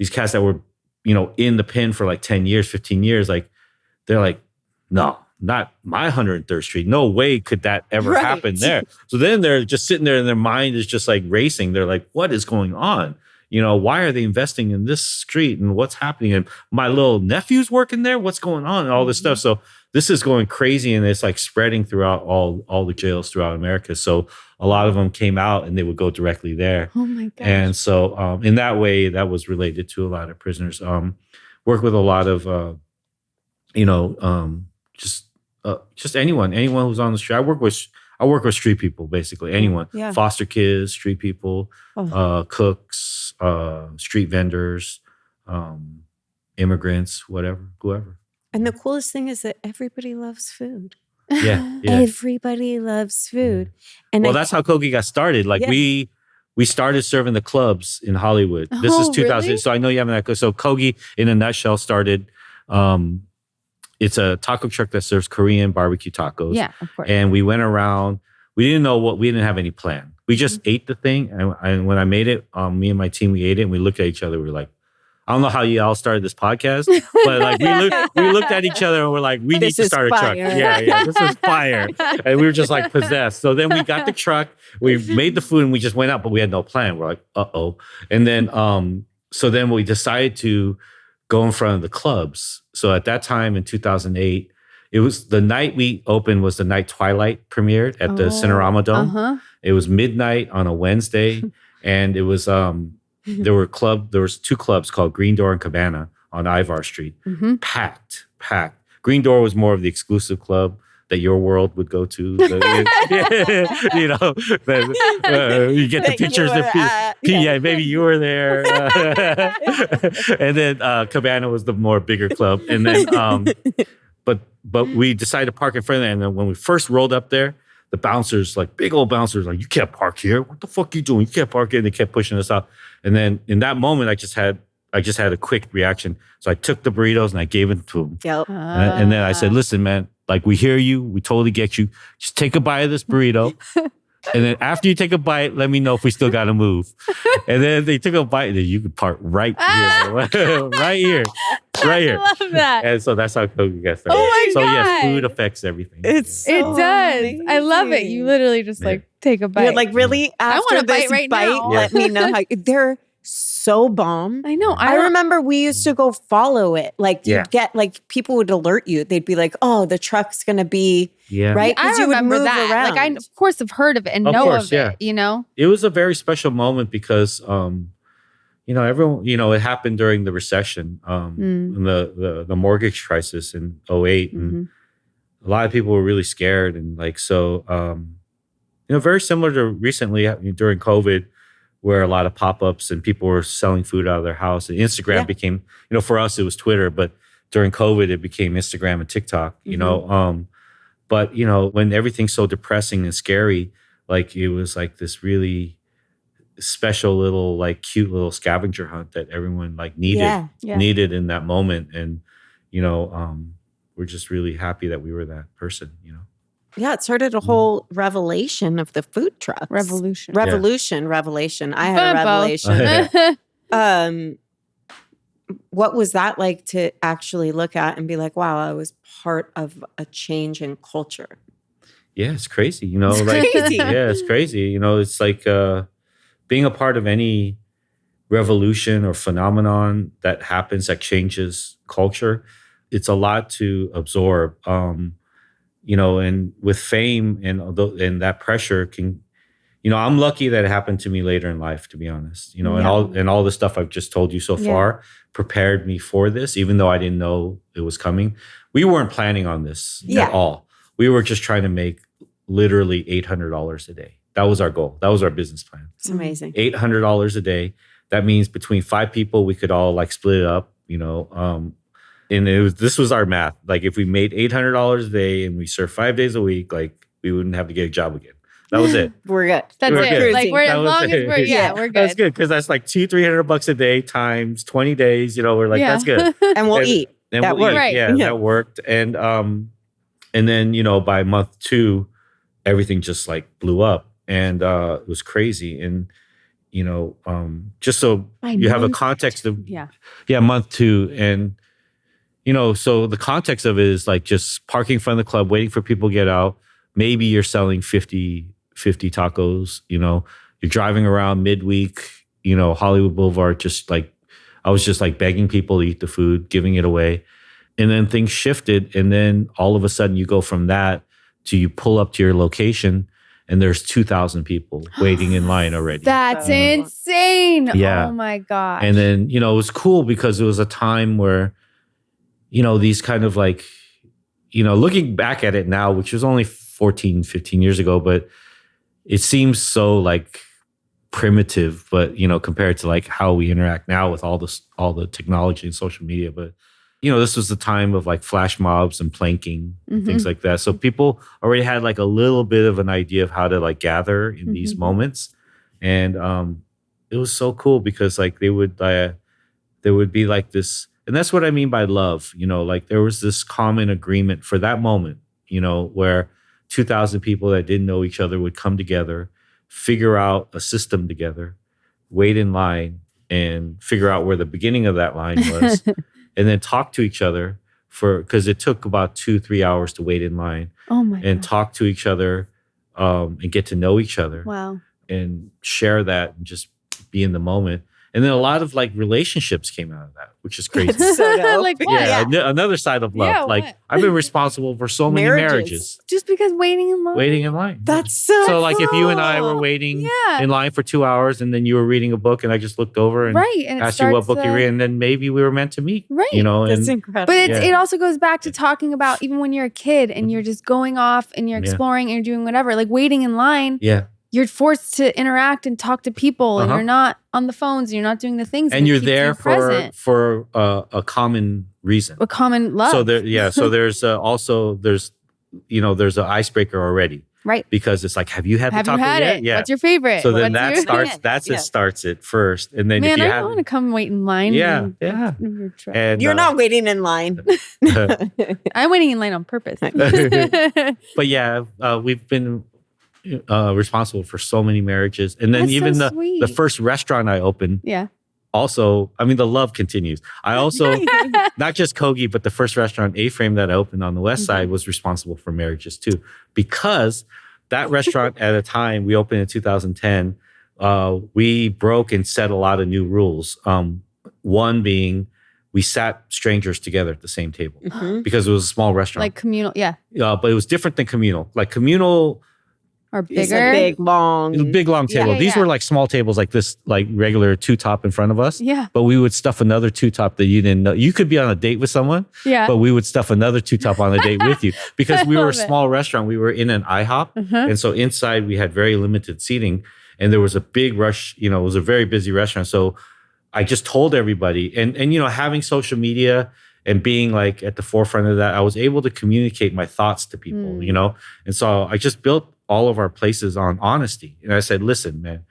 cats that were, in the pen for like 10 years, 15 years, like they're like, no, not my 103rd Street. No way could that ever happen there. So then they're just sitting there and their mind is just like racing. They're like, what is going on? Why are they investing in this street and what's happening? And my little nephew's working there. What's going on? And all this stuff. So this is going crazy and it's like spreading throughout all the jails throughout America. So a lot of them came out and they would go directly there. Oh my gosh. And so in that way, that was related to a lot of prisoners. Work with a lot of, just anyone who's on the street. I work with street people, basically anyone. Yeah. Foster kids, street people, cooks, street vendors, immigrants, whatever, whoever. And the coolest thing is that everybody loves food. Yeah. Everybody loves food. And Well, that's how Kogi got started. Like we started serving the clubs in Hollywood. This is Oh, 2000. really? So I know you haven't. So Kogi, in a nutshell, started. It's a taco truck that serves Korean barbecue tacos. Yeah, of course. And we went around. We didn't know we didn't have any plan. We just ate the thing. And when I made it, me and my team, we ate it and we looked at each other. We were like, I don't know how you all started this podcast, but like we looked at each other and we're like, we need This to is start a truck. fire. Yeah, this is fire. And we were just like possessed. So then we got the truck, we made the food and we just went out, but we had no plan. We're like, uh-oh. And then, so then we decided to go in front of the clubs. So at that time in 2008, it was the night we opened was the night Twilight premiered at the Cinerama Dome. Uh-huh. It was midnight on a Wednesday, and it was there was 2 clubs called Green Door and Cabana on Ivar Street. Mm-hmm. Packed. Green Door was more of the exclusive club that your world would go to. You know, you get the That you pictures. were at, Yeah, maybe you were there. And then Cabana was the more bigger club. And then, but we decided to park in front of it. And then when we first rolled up there, the bouncers, like big old bouncers, like, you can't park here. What the fuck are you doing? You can't park here. And they kept pushing us out. And then in that moment, I just had a quick reaction. So I took the burritos and I gave it to them. Yep. And then I said, listen, man, like, we hear you. We totally get you. Just take a bite of this burrito. And then after you take a bite, let me know if we still got to move. And then they took a bite and then you could park right here. Bro. Right here. I love that. And so that's how Kogi got started. Oh my so God. yes, food affects everything. It's so It does. I love it. You literally just Yeah. like take a bite. You're like, really? After want a bite this right bite, now. let me know how they're so bomb. I know. I remember we used to go follow it. Like you'd get like people would alert you. They'd be like, "Oh, the truck's gonna be Yeah. right." I Because you would remember move that. around. Like I, of course, have heard of it and Of know course, of yeah. it. You know. It was a very special moment because, everyone, it happened during the recession, and the mortgage crisis in 2008. And a lot of people were really scared. And like, so, very similar to recently during COVID, where a lot of pop-ups and people were selling food out of their house. And Instagram became, for us, it was Twitter, but during COVID, it became Instagram and TikTok, But, when everything's so depressing and scary, like it was like this really special little, like cute little scavenger hunt that everyone like needed in that moment. And, we're just really happy that we were that person, Yeah, it started a whole revelation of the food trucks. Revolution. Revelation. I had a Both. revelation. What was that like to actually look at and be like, wow, I was part of a change in culture? Yeah, it's crazy, like, crazy. Yeah, it's crazy. It's like being a part of any revolution or phenomenon that happens that changes culture. It's a lot to absorb. And with fame and that pressure can, I'm lucky that it happened to me later in life, to be honest, and all the stuff I've just told you so far prepared me for this, even though I didn't know it was coming. We weren't planning on this at all. We were just trying to make literally $800 a day. That was our goal. That was our business plan. It's amazing. $800 a day. That means between 5 people, we could all like split it up, and this was our math. Like if we made $800 a day and we served 5 days a week, like we wouldn't have to get a job again. That was it. We're good. That's We're it. good. Like we're That as was long it. as we're good. That's good because that's like $200-$300 a day times 20 days. We're like, that's good. And we'll eat. And That we'll eat. worked. Right. Yeah, that worked. And then by month 2, everything just like blew up, and it was crazy. And just so you have a context of month 2, and so the context of it is like just parking in front of the club, waiting for people to get out. Maybe you're selling 50 tacos. You're driving around midweek. Hollywood Boulevard, just like I was just like begging people to eat the food, giving it away. And then things shifted. And then all of a sudden you go from that to you pull up to your location and there's 2,000 people waiting in line already. That's insane. Yeah. Oh my gosh. And then, it was cool because it was a time where, these kind of like, looking back at it now, which was only 14, 15 years ago, but it seems so like primitive, but compared to like how we interact now with all the technology and social media. But this was the time of like flash mobs and planking and things like that. So people already had like a little bit of an idea of how to like gather in these moments. And it was so cool because like there would be like this, and that's what I mean by love, like there was this common agreement for that moment, where 2,000 people that didn't know each other would come together, figure out a system together, wait in line and figure out where the beginning of that line was. And then talk to each other because it took about 2-3 hours to wait in line. Oh my and God. talk to each other and get to know each other. Wow. And share that and just be in the moment. And then a lot of like relationships came out of that, which is crazy. So dope. Like what? Yeah, another side of love. Yeah, like what? I've been responsible for so many marriages. Just because waiting in line. Waiting in line. That's so like if you and I were cool. waiting Yeah. in line for 2 hours and then you were reading a book and I just looked over and Right. And it asked you what book starts you the- read, and then maybe we were meant to meet. Right. That's and incredible. But Yeah. it also goes back to talking about even when you're a kid and you're just going off and you're Yeah. exploring and you're doing whatever, like waiting in line, yeah. you're forced to interact and talk to people and Uh-huh. you're not on the phones and you're not doing the things. And that you're keeps there you present. for a common reason. A common love. So there's also there's an icebreaker already. Right. Because it's like, have you had Have the you taco had yet? it? Yeah. What's your favorite? So then What's your- Yeah. starts it first. And then Man, if you I want to come wait in line. Yeah, and- yeah. your truck. and You're not waiting in line. I'm waiting in line on purpose. but yeah, we've been responsible for so many marriages. And then That's even so the sweet. first restaurant I opened, Yeah. also, I mean, the love continues. I also, not just Kogi, but the first restaurant, A-Frame, that I opened on the west side was responsible for marriages too. Because that restaurant at a time, we opened in 2010, we broke and set a lot of new rules. One being, we sat strangers together at the same table Mhm. because it was a small restaurant. Like communal. Yeah. But it was different than communal. Like communal, Or It's bigger. a big, long. it was a big, long Yeah, table. yeah, These yeah. were like small tables like this, like regular two-top in front of us. Yeah. But we would stuff another two-top that you didn't know. You could be on a date with someone, Yeah. but we would stuff another two-top on a date with you because we were a love it. small restaurant. We were in an IHOP. Uh-huh. And so inside we had very limited seating and there was a big rush, it was a very busy restaurant. So I just told everybody and having social media and being like at the forefront of that, I was able to communicate my thoughts to people, And so I just built all of our places on honesty. And I said, listen, man,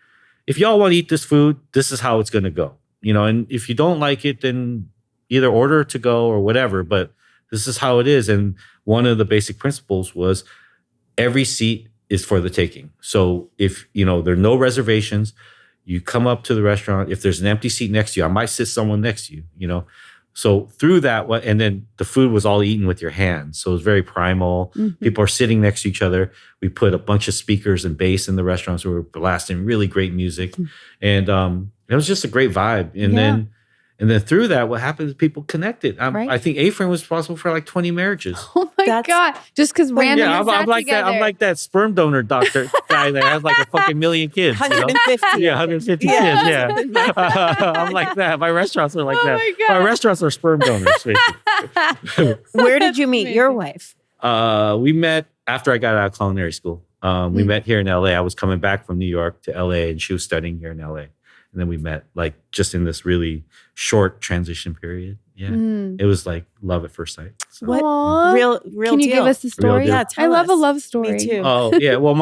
if y'all want to eat this food, this is how it's going to go, and if you don't like it, then either order to go or whatever, but this is how it is. And one of the basic principles was every seat is for the taking. So if, there are no reservations, you come up to the restaurant. If there's an empty seat next to you, I might sit someone next to you, So through that, and then the food was all eaten with your hands. So it was very primal. Mhm. People are sitting next to each other. We put a bunch of speakers and bass in the restaurants. So we were blasting really great music. And it was just a great vibe. And then through that, what happened is people connected. Right. I think A-Frame was responsible for like 20 marriages. Oh my That's- God. Just because random Yeah, I'm like that. I'm like that sperm donor doctor guy that has like a fucking million kids. 150. Yeah, 150 Yeah. kids. Yeah, I'm like that. My restaurants are like Oh that. my God. My restaurants are sperm donors. Basically. Where did you meet your amazing. wife? We met after I got out of culinary school. We met here in LA. I was coming back from New York to LA, and she was studying here in LA. And then we met like just in this really short transition period. Yeah, Mm. it was like love at first sight. So. What Aw. real Can you deal? give us the story? deal. Yeah, I tell love a us. love story. Me too. Oh yeah. Well,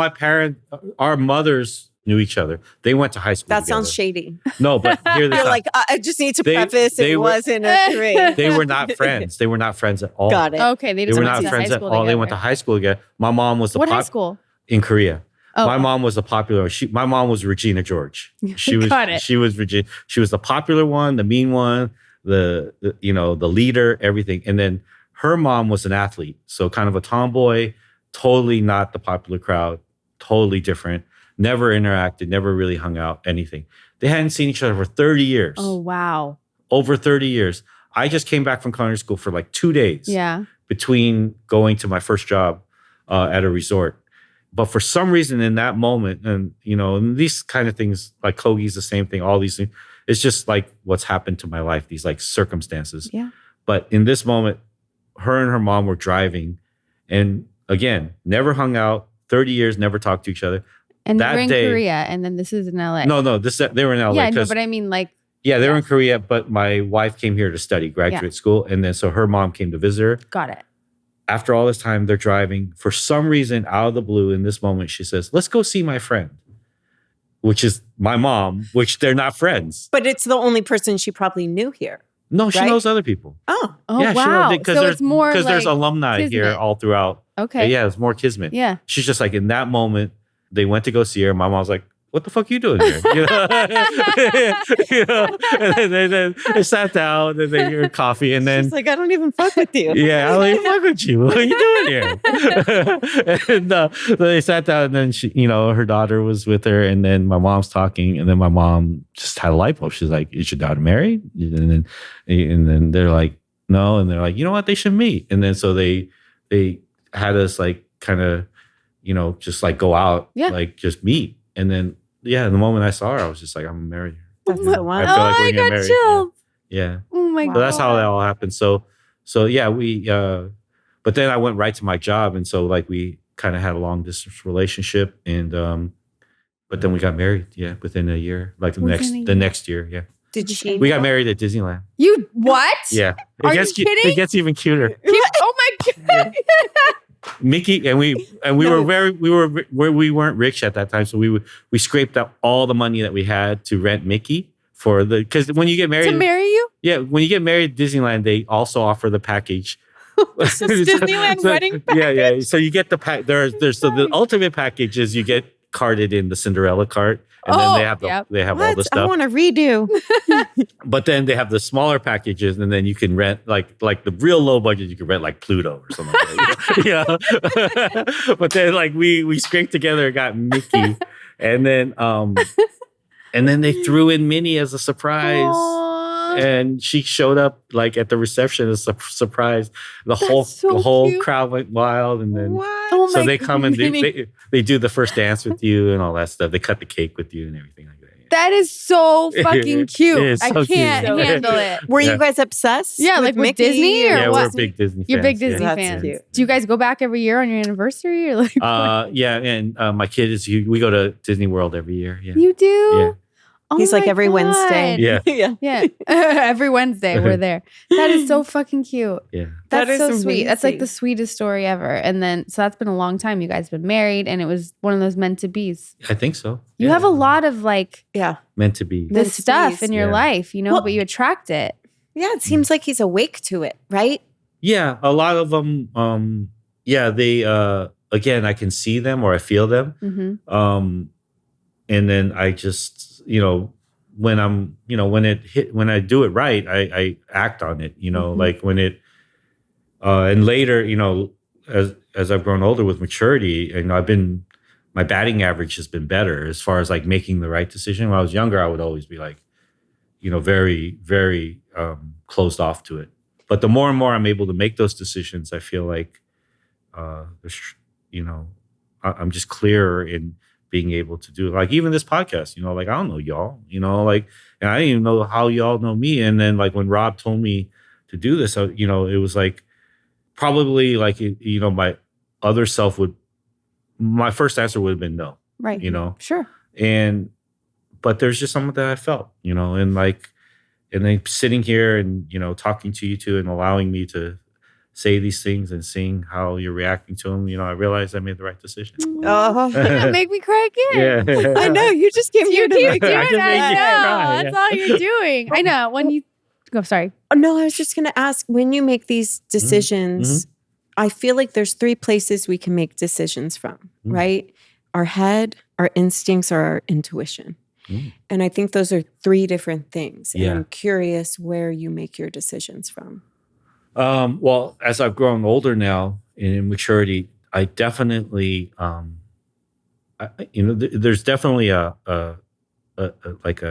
our mothers knew each other. They went to high school. That sounds together. shady. No, but hear this You're out. like, I just need to They- preface they it were- wasn't a three. They were not friends. They were not friends at all. Got it. Okay. They They just were went not to friends high at school all. They went to together. high school together. My mom was the What high school? in Korea. Oh, My mom was the popular. My mom was Regina George. She was. Got it. She was Regina. She was the popular one, the mean one, the leader, everything. And then her mom was an athlete, so kind of a tomboy, totally not the popular crowd, totally different. Never interacted, never really hung out, anything. They hadn't seen each other for 30 years. Oh, wow. Over 30 years. I just came back from culinary school for like 2 days. Yeah. Between going to my first job at a resort. But for some reason in that moment, and and these kind of things, like Kogi's the same thing, all these things, it's just like what's happened to my life, these like circumstances. Yeah. But in this moment, her and her mom were driving and again, never hung out, 30 years, never talked to each other. And that we're in day- Korea, and then this is in LA. No, they were in LA. Yeah, no, 'cause- but I mean, like, yeah, they were in Korea, but my wife came here to study graduate school. And then so her mom came to visit her. got it. After all this time, they're driving. For some reason, out of the blue, in this moment, she says, let's go see my friend, which is my mom, which they're not friends. But it's the only person she probably knew here. No, she Right? knows other people. Oh, Oh, yeah, wow. Because So it's more because there's like alumni here kismet. all throughout. Okay. Yeah, it's more kismet. Yeah. She's just like, in that moment, they went to go see her. My mom's like, what the fuck you doing here? You know? You know? And then they sat down and they had coffee. And then, she's like, I don't even fuck with you. yeah, I don't even fuck with you. What are you doing here? And so they sat down and then she, her daughter was with her. And then my mom's talking. And then my mom just had a light bulb. She's like, is your daughter married? And then they're like, no. And they're like, you know what? They should meet. And then so they had us like kind of, just like go out, like just meet. And then, yeah, the moment I saw her, I was just like, I'm married. That's Oh my- the one. I feel like I we're getting got married. chills. Yeah. Oh my So god. that's how that all happened. So yeah, we but then I went right to my job. And so like we kind of had a long distance relationship. And but then we got married, within a year. Like the next year, yeah. Did she? We got married at Disneyland. You what? Yeah. Are you kidding? It gets even cuter. Oh my god. Mickey and we we weren't rich at that time, so we scraped up all the money that we had to rent Mickey because when you get married To marry you? when you get married at Disneyland, they also offer the package. This is Disneyland wedding Yeah. So you get the pack. There's the ultimate package is you get carded in the Cinderella cart, and then they have all the I stuff. want to redo. But then they have the smaller packages, and then you can rent like the real low budget. You can rent like Pluto or something. Like that. Yeah. But then like we scraped together and got Mickey, and then they threw in Minnie as a surprise. Aw. And she showed up like at the reception as a surprise. The so whole cute. crowd went wild, and then Oh so my they come and goodness. they do the first dance with you and all that stuff. They cut the cake with you and everything like that. Yeah. That is so fucking cute. It is I so can't cute. handle it. Were Yeah. you guys obsessed? Yeah, like with Mickey Disney or Yeah, what? we're big Disney. You're big fans, Disney That's fans. cute. Do you guys go back every year on your anniversary or like? Yeah, and my kid is. We go to Disney World every year. Yeah. You do? Yeah. Oh He's like my every God. Wednesday. Yeah. Yeah. Yeah. Every Wednesday we're there. That is so fucking cute. Yeah. That's That is so sweet. That's like the amazing. sweetest story ever. And then, so that's been a long time. You guys have been married and it was one of those meant to be's. I think so. You Yeah. have a lot of like Yeah. Meant to be. this Meant to stuff be's. in your Yeah. life, Well- but you attract it. Yeah. It seems like he's awake to it, right? Yeah, a lot of them. They. Again, I can see them or I feel them. Mm-hmm. And then I just, when when I do it right, I act on it, Mhm. like when it, and later, as I've grown older with maturity, my batting average has been better as far as like making the right decision. When I was younger, I would always be like, very, very closed off to it. But the more and more I'm able to make those decisions, I feel like, I'm just clearer in being able to do it. Like even this podcast, like I don't know y'all, and I didn't even know how y'all know me. And then like when Rob told me to do this, it was like probably like, my other self my first answer would have been no, Right. Sure. but there's just something that I felt, and then sitting here and, talking to you two and allowing me to say these things and seeing how you're reacting to them, I realized I made the right decision. Oh. Make me cry again. Yeah. I know. You just came here You to keep make doing I it. can I make you know. cry, That's yeah. all you're doing. I know. When you go, sorry. Oh, no, I was just going to ask, when you make these decisions, I feel like there's three places we can make decisions from, right? Our head, our instincts, or our intuition. And I think those are three different things. And Yeah. I'm curious where you make your decisions from. Well, as I've grown older now and in maturity, I definitely, there's definitely a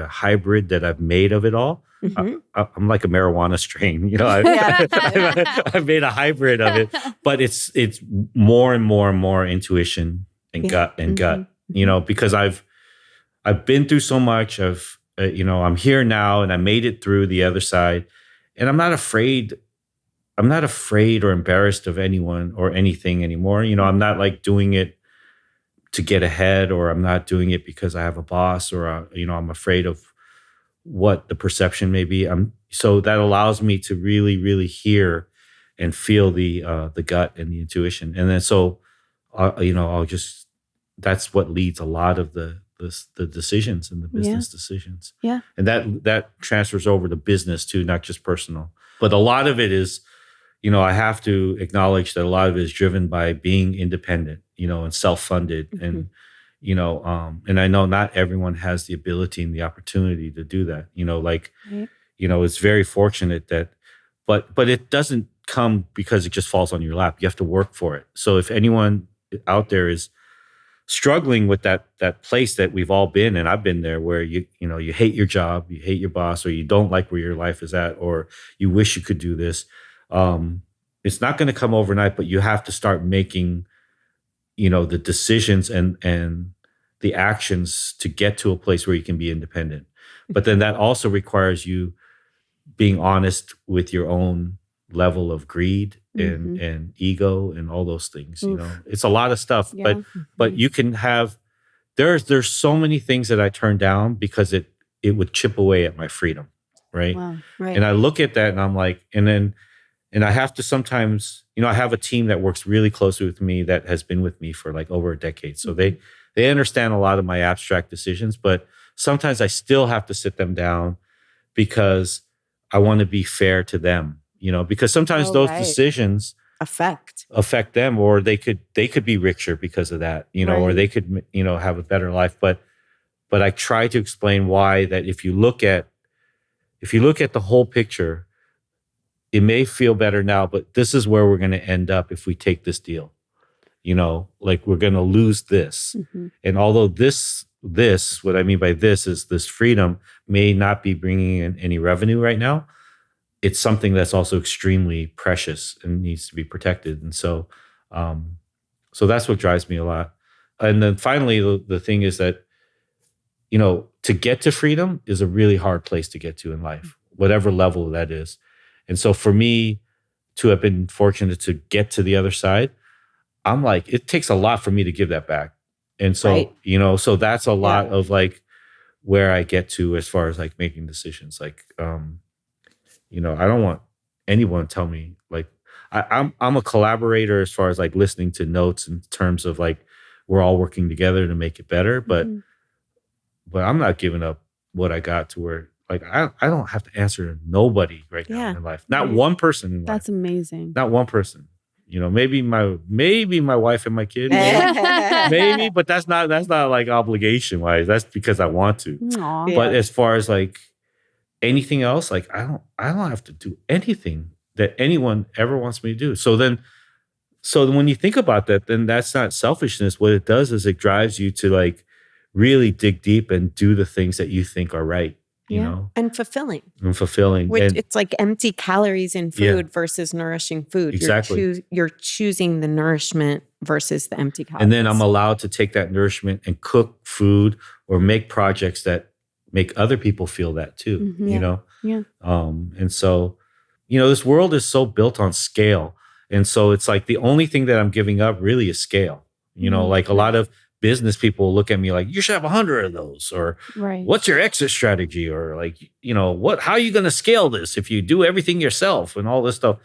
hybrid that I've made of it all. Mhm. I'm like a marijuana strain, Yeah. I've made a hybrid of it, but it's more and more and more intuition and gut and gut, because I've been through so much. I'm here now and I made it through the other side, and I'm not afraid or embarrassed of anyone or anything anymore. I'm not like doing it to get ahead, or I'm not doing it because I have a boss, or I'm afraid of what the perception may be. So that allows me to really, really hear and feel the gut and the intuition. And then so I'll just, that's what leads a lot of the decisions and the business decisions. Yeah. And that transfers over to business too, not just personal. But a lot of it is, I have to acknowledge that a lot of it is driven by being independent, and self-funded. And, and I know not everyone has the ability and the opportunity to do that, it's very fortunate that, but it doesn't come because it just falls on your lap. You have to work for it. So if anyone out there is struggling with that place that we've all been, and I've been there, where you hate your job, you hate your boss, or you don't like where your life is at, or you wish you could do this. It's not going to come overnight, but you have to start making, the decisions and the actions to get to a place where you can be independent. But then that also requires you being honest with your own level of greed and ego and all those things. It's a lot of stuff, but you can have, there's so many things that I turned down because it would chip away at my freedom. Right. Wow. Right. And I look at that and I'm like, and I have to sometimes, I have a team that works really closely with me that has been with me for like over a decade. So they understand a lot of my abstract decisions, but sometimes I still have to sit them down because I want to be fair to them, because sometimes those decisions affect them, or they could be richer because of that, or they could, have a better life. But I try to explain why that if you look at the whole picture, it may feel better now, but this is where we're going to end up if we take this deal. Like we're going to lose this. And although this, what I mean by this is this freedom may not be bringing in any revenue right now, it's something that's also extremely precious and needs to be protected. And so that's what drives me a lot. And then finally, the thing is that, to get to freedom is a really hard place to get to in life, whatever level that is. And so for me to have been fortunate to get to the other side, I'm like, it takes a lot for me to give that back. And so, so that's a lot of like where I get to as far as like making decisions. Like, I don't want anyone to tell me like, I'm a collaborator as far as like listening to notes in terms of like, we're all working together to make it better. But I'm not giving up what I got to where like, I don't have to answer to nobody right now in life. Not one person in life. That's amazing. Not one person. Maybe my wife and my kid, maybe, but that's not like obligation wise. That's because I want to. Aww. But as far as like anything else, like I don't have to do anything that anyone ever wants me to do. So when you think about that, then that's not selfishness. What it does is it drives you to like really dig deep and do the things that you think are right. And fulfilling. Which it's like empty calories in food versus nourishing food. Exactly. You're choosing the nourishment versus the empty calories. And then I'm allowed to take that nourishment and cook food or make projects that make other people feel that too, Yeah. And so, this world is so built on scale. And so it's like the only thing that I'm giving up really is scale. Like a lot of business people look at me like, you should have 100 of those, or what's your exit strategy? Or like, how are you going to scale this if you do everything yourself and all this stuff?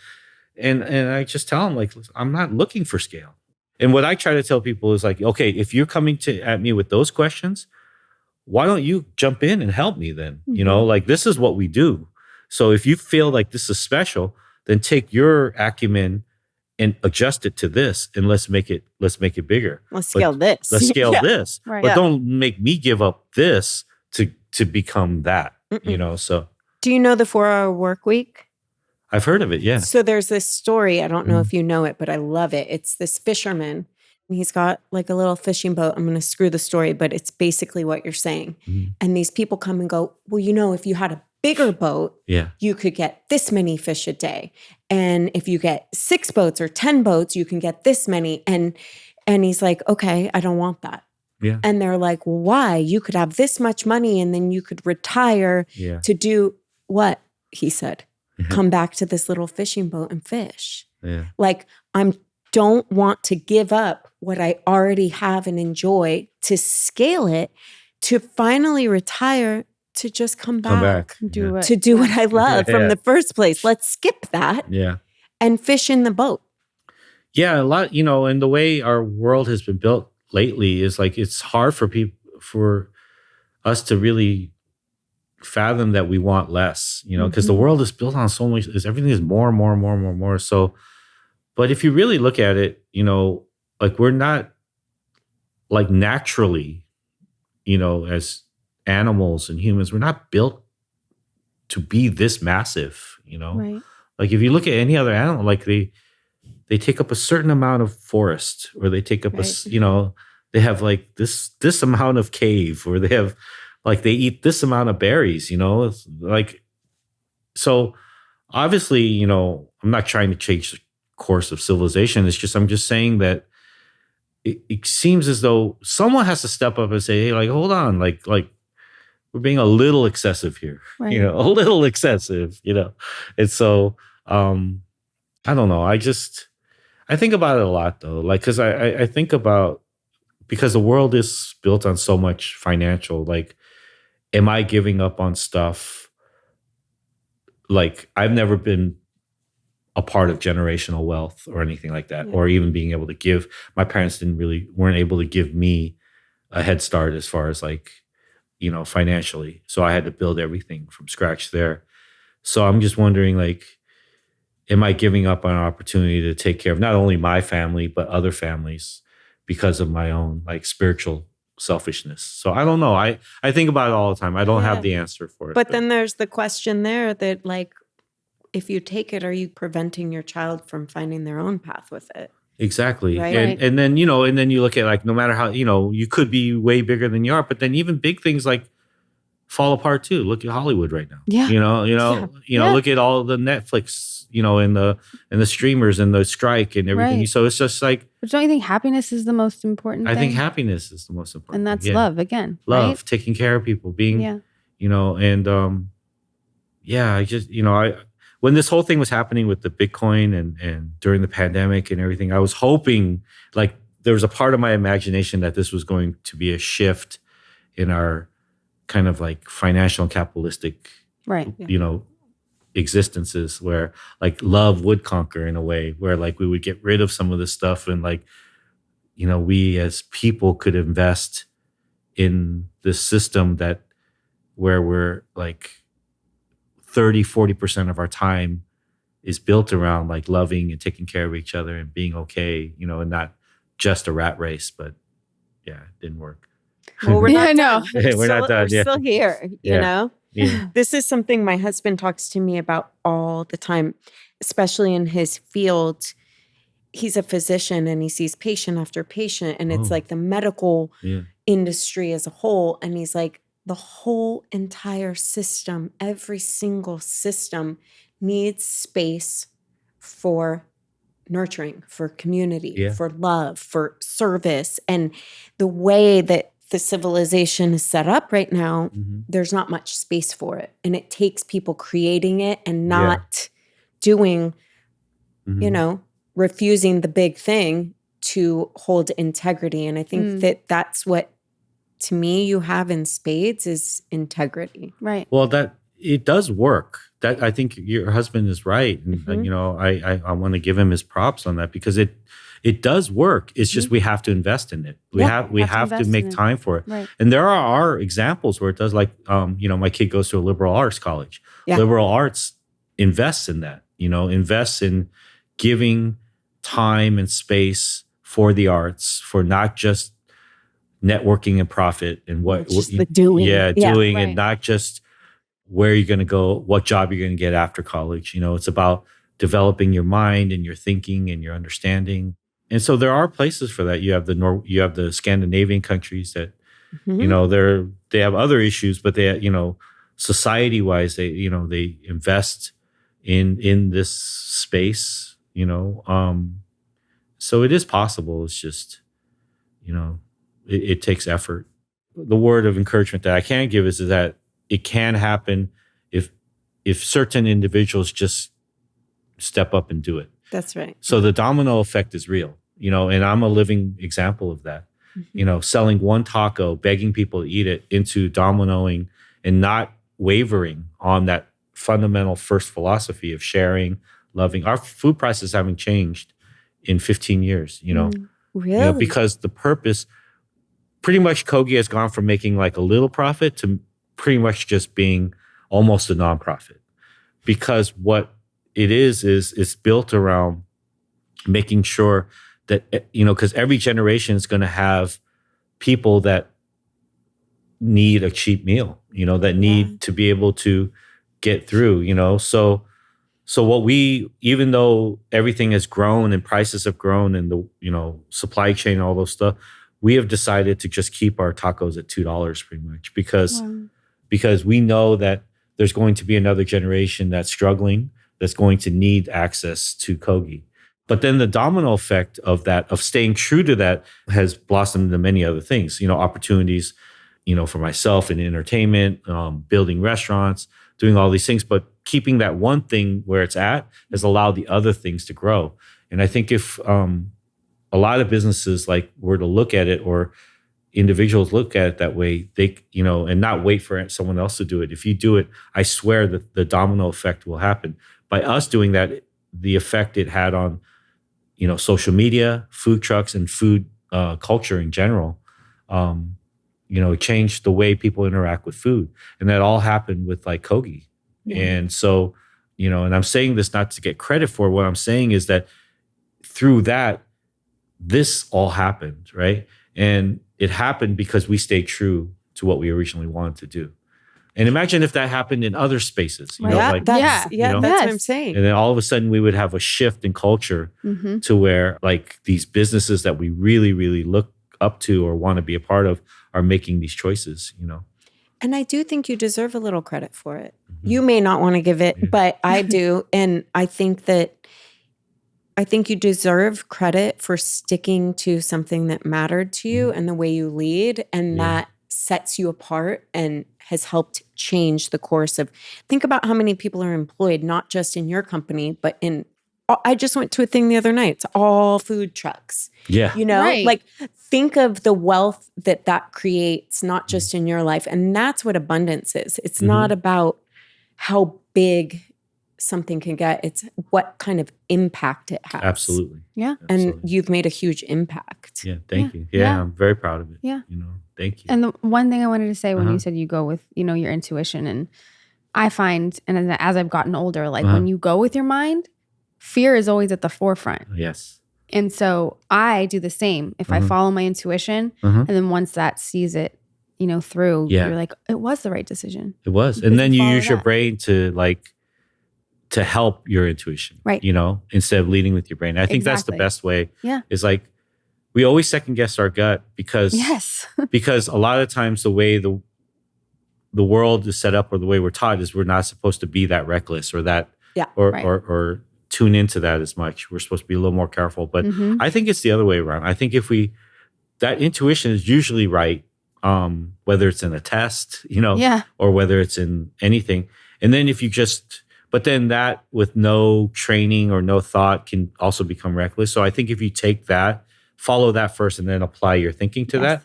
And I just tell them like, I'm not looking for scale. And what I try to tell people is like, okay, if you're coming at me with those questions, why don't you jump in and help me then? Like this is what we do. So if you feel like this is special, then take your acumen and adjust it to this, and let's make it bigger. Let's scale this. Let's scale this. Right. But don't make me give up this to become that. So do you know the 4-hour work week? I've heard of it, yeah. So there's this story, I don't know if you know it, but I love it. It's this fisherman, and he's got like a little fishing boat. I'm going to screw the story, but it's basically what you're saying. And these people come and go, well, if you had a bigger boat, you could get this many fish a day. And if you get 6 boats or 10 boats, you can get this many. And he's like, okay, I don't want that. Yeah. And they're like, well, why? You could have this much money and then you could retire to do what? He said, come back to this little fishing boat and fish. Yeah. Like, I'm don't want to give up what I already have and enjoy to scale it, to finally retire, to just come back. Do it. To do what I love from the first place. Let's skip that Yeah. and fish in the boat. Yeah, a lot, and the way our world has been built lately is like it's hard for us to really fathom that we want less, because the world is built on so much, everything is more and more and more and more and more. So, but if you really look at it, like we're not like naturally, as animals and humans, we're not built to be this massive, Right. Like if you look at any other animal, like they take up a certain amount of forest, or they take up they have like this amount of cave, or they have like they eat this amount of berries, It's like, so obviously, I'm not trying to change the course of civilization. It's just, I'm just saying that it seems as though someone has to step up and say, hey, like, hold on, like we're being a little excessive here, Right. a little excessive, And so, I don't know. I think about it a lot though. Like, cause I think about, because the world is built on so much financial, like, am I giving up on stuff? Like, I've never been a part of generational wealth or anything like that, or even being able to give. My parents weren't able to give me a head start as far as like, financially. So I had to build everything from scratch there. So I'm just wondering, like, am I giving up on an opportunity to take care of not only my family, but other families because of my own like spiritual selfishness? So I don't know. I think about it all the time. I don't have the answer for it. But then there's the question there that, like, if you take it, are you preventing your child from finding their own path with it? Exactly. Right. And then, and then you look at like, no matter how, you could be way bigger than you are, but then even big things like fall apart too. Look at Hollywood right now. Yeah. Look at all the Netflix, and the streamers and the strike and everything. Right. So it's just like, But don't you think happiness is the most important I thing? think happiness is the most important. And that's thing. love again. Love, Right? taking care of people, being, Yeah. I just, when this whole thing was happening with the Bitcoin and during the pandemic and everything, I was hoping, like, there was a part of my imagination that this was going to be a shift in our kind of like financial and capitalistic, Right. existences, where like love would conquer in a way, where like we would get rid of some of this stuff, and like, we as people could invest in this system that where we're like 30-40% of our time is built around like loving and taking care of each other and being okay, and not just a rat race. But yeah, it didn't work. Well, we're Yeah, not I know. done. We're not done, We're yeah. still here, Yeah. Yeah. This is something my husband talks to me about all the time, especially in his field. He's a physician and he sees patient after patient, and it's like the medical industry as a whole. And he's like, the whole entire system, every single system needs space for nurturing, for community, for love, for service. And the way that the civilization is set up right now, there's not much space for it. And it takes people creating it and not doing, refusing the big thing to hold integrity. And I think that that's what, to me, you have in spades is integrity. Right. Well, that it does work. That I think your husband is right, and I want to give him his props on that, because it does work. It's just we have to invest in it. We have to make time for it. Right. And there are examples where it does. Like my kid goes to a liberal arts college. Yeah. Liberal arts invests in that. Invests in giving time and space for the arts, for not just networking and profit and what Just the doing. doing, right. and not just where you're going to go, what job you're going to get after college. It's about developing your mind and your thinking and your understanding. And so there are places for that. You have the Scandinavian countries that they have other issues, but they society wise they invest in this space. So it is possible. It's just it takes effort. The word of encouragement that I can give is that it can happen if certain individuals just step up and do it. That's right. So the domino effect is real, and I'm a living example of that. Selling one taco, begging people to eat it, into dominoing and not wavering on that fundamental first philosophy of sharing, loving. Our food prices haven't changed in 15 years, Really? because the purpose, pretty much Kogi has gone from making like a little profit to pretty much just being almost a nonprofit. Because what it is it's built around making sure that, because every generation is going to have people that need a cheap meal, that need to be able to get through, So what even though everything has grown and prices have grown and the, supply chain, all those stuff, we have decided to just keep our tacos at $2 pretty much because we know that there's going to be another generation that's struggling, that's going to need access to Kogi. But then the domino effect of that, of staying true to that, has blossomed into many other things, opportunities, for myself in entertainment, building restaurants, doing all these things. But keeping that one thing where it's at has allowed the other things to grow. And I think if a lot of businesses were to look at it, or individuals look at it that way, they, and not wait for someone else to do it. If you do it, I swear that the domino effect will happen. By us doing that, the effect it had on, social media, food trucks, and food culture in general, it changed the way people interact with food. And that all happened with Kogi. And so, and I'm saying this not to get credit for, what I'm saying is that through that, this all happened, right? And it happened because we stayed true to what we originally wanted to do. And imagine if that happened in other spaces, that's what I'm saying. And then all of a sudden we would have a shift in culture to where these businesses that we really, really look up to or want to be a part of are making these choices, And I do think you deserve a little credit for it. You may not want to give it, but I do. And I think you deserve credit for sticking to something that mattered to you and the way you lead, and that sets you apart and has helped change the course of, think about how many people are employed, not just in your company, but I just went to a thing the other night. It's all food trucks. Yeah. Right. Think of the wealth that creates, not just in your life. And that's what abundance is. It's not about how big something can get. It's what kind of impact it has. Absolutely. Yeah. And you've made a huge impact. Yeah. Thank you. Yeah, I'm very proud of it. Yeah. Thank you. And the one thing I wanted to say when you said you go with, your intuition, and I find, and as I've gotten older, when you go with your mind, fear is always at the forefront. Yes. And so I do the same. If I follow my intuition, and then once that sees it, through, you're like, it was the right decision. It was. And then you use your brain to help your intuition, right? Instead of leading with your brain. I think that's the best way. Yeah. Is we always second guess our gut because because a lot of times the way the world is set up, or the way we're taught, is we're not supposed to be that reckless or that or tune into that as much. We're supposed to be a little more careful. But I think it's the other way around. I think that intuition is usually right, whether it's in a test, or whether it's in anything. And then but then that with no training or no thought can also become reckless. So I think if you take that, follow that first, and then apply your thinking to that,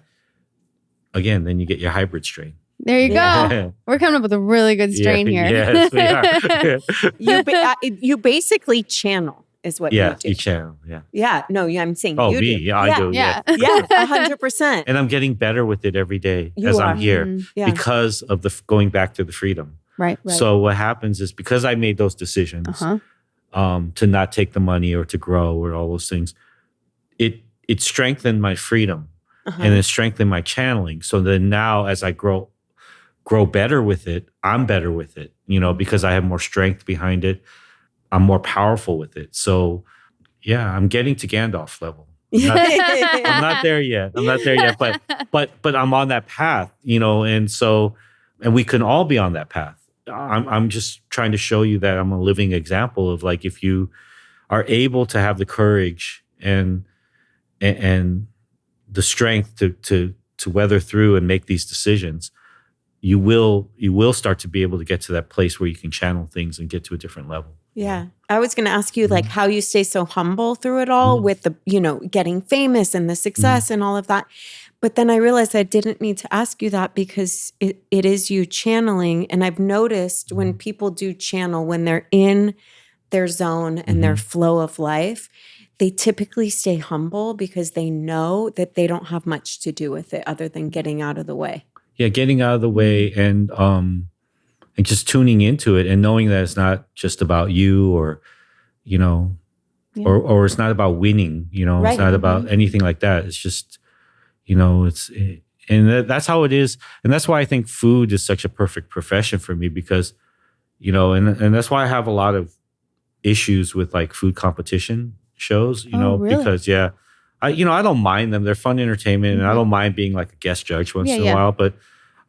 again, then you get your hybrid strain. There you go. We're coming up with a really good strain here. Yes, we are. You basically channel is what you do. You channel. Yeah. Yeah. No, I'm saying you do. Me. Yeah, I do. Yeah. Yeah, 100%. And I'm getting better with it every day I'm here because of going back to the freedom. Right. So what happens is, because I made those decisions to not take the money or to grow or all those things, it strengthened my freedom and it strengthened my channeling. So then now as I grow better with it, I'm better with it, because I have more strength behind it. I'm more powerful with it. So yeah, I'm getting to Gandalf level. I'm not there yet. But I'm on that path, and we can all be on that path. I'm just trying to show you that I'm a living example of if you are able to have the courage and the strength to weather through and make these decisions, you will start to be able to get to that place where you can channel things and get to a different level. Yeah. I was going to ask you like how you stay so humble through it all with the, getting famous and the success and all of that. But then I realized I didn't need to ask you that because it is you channeling. And I've noticed when people do channel, when they're in their zone and their flow of life, they typically stay humble because they know that they don't have much to do with it other than getting out of the way. Yeah, getting out of the way and just tuning into it and knowing that it's not just about you or, or it's not about winning, Right. It's not about anything like that. It's just, that's how it is. And that's why I think food is such a perfect profession for me because, and that's why I have a lot of issues with like food competition shows, really? because I don't mind them. They're fun entertainment and I don't mind being like a guest judge once in a while, but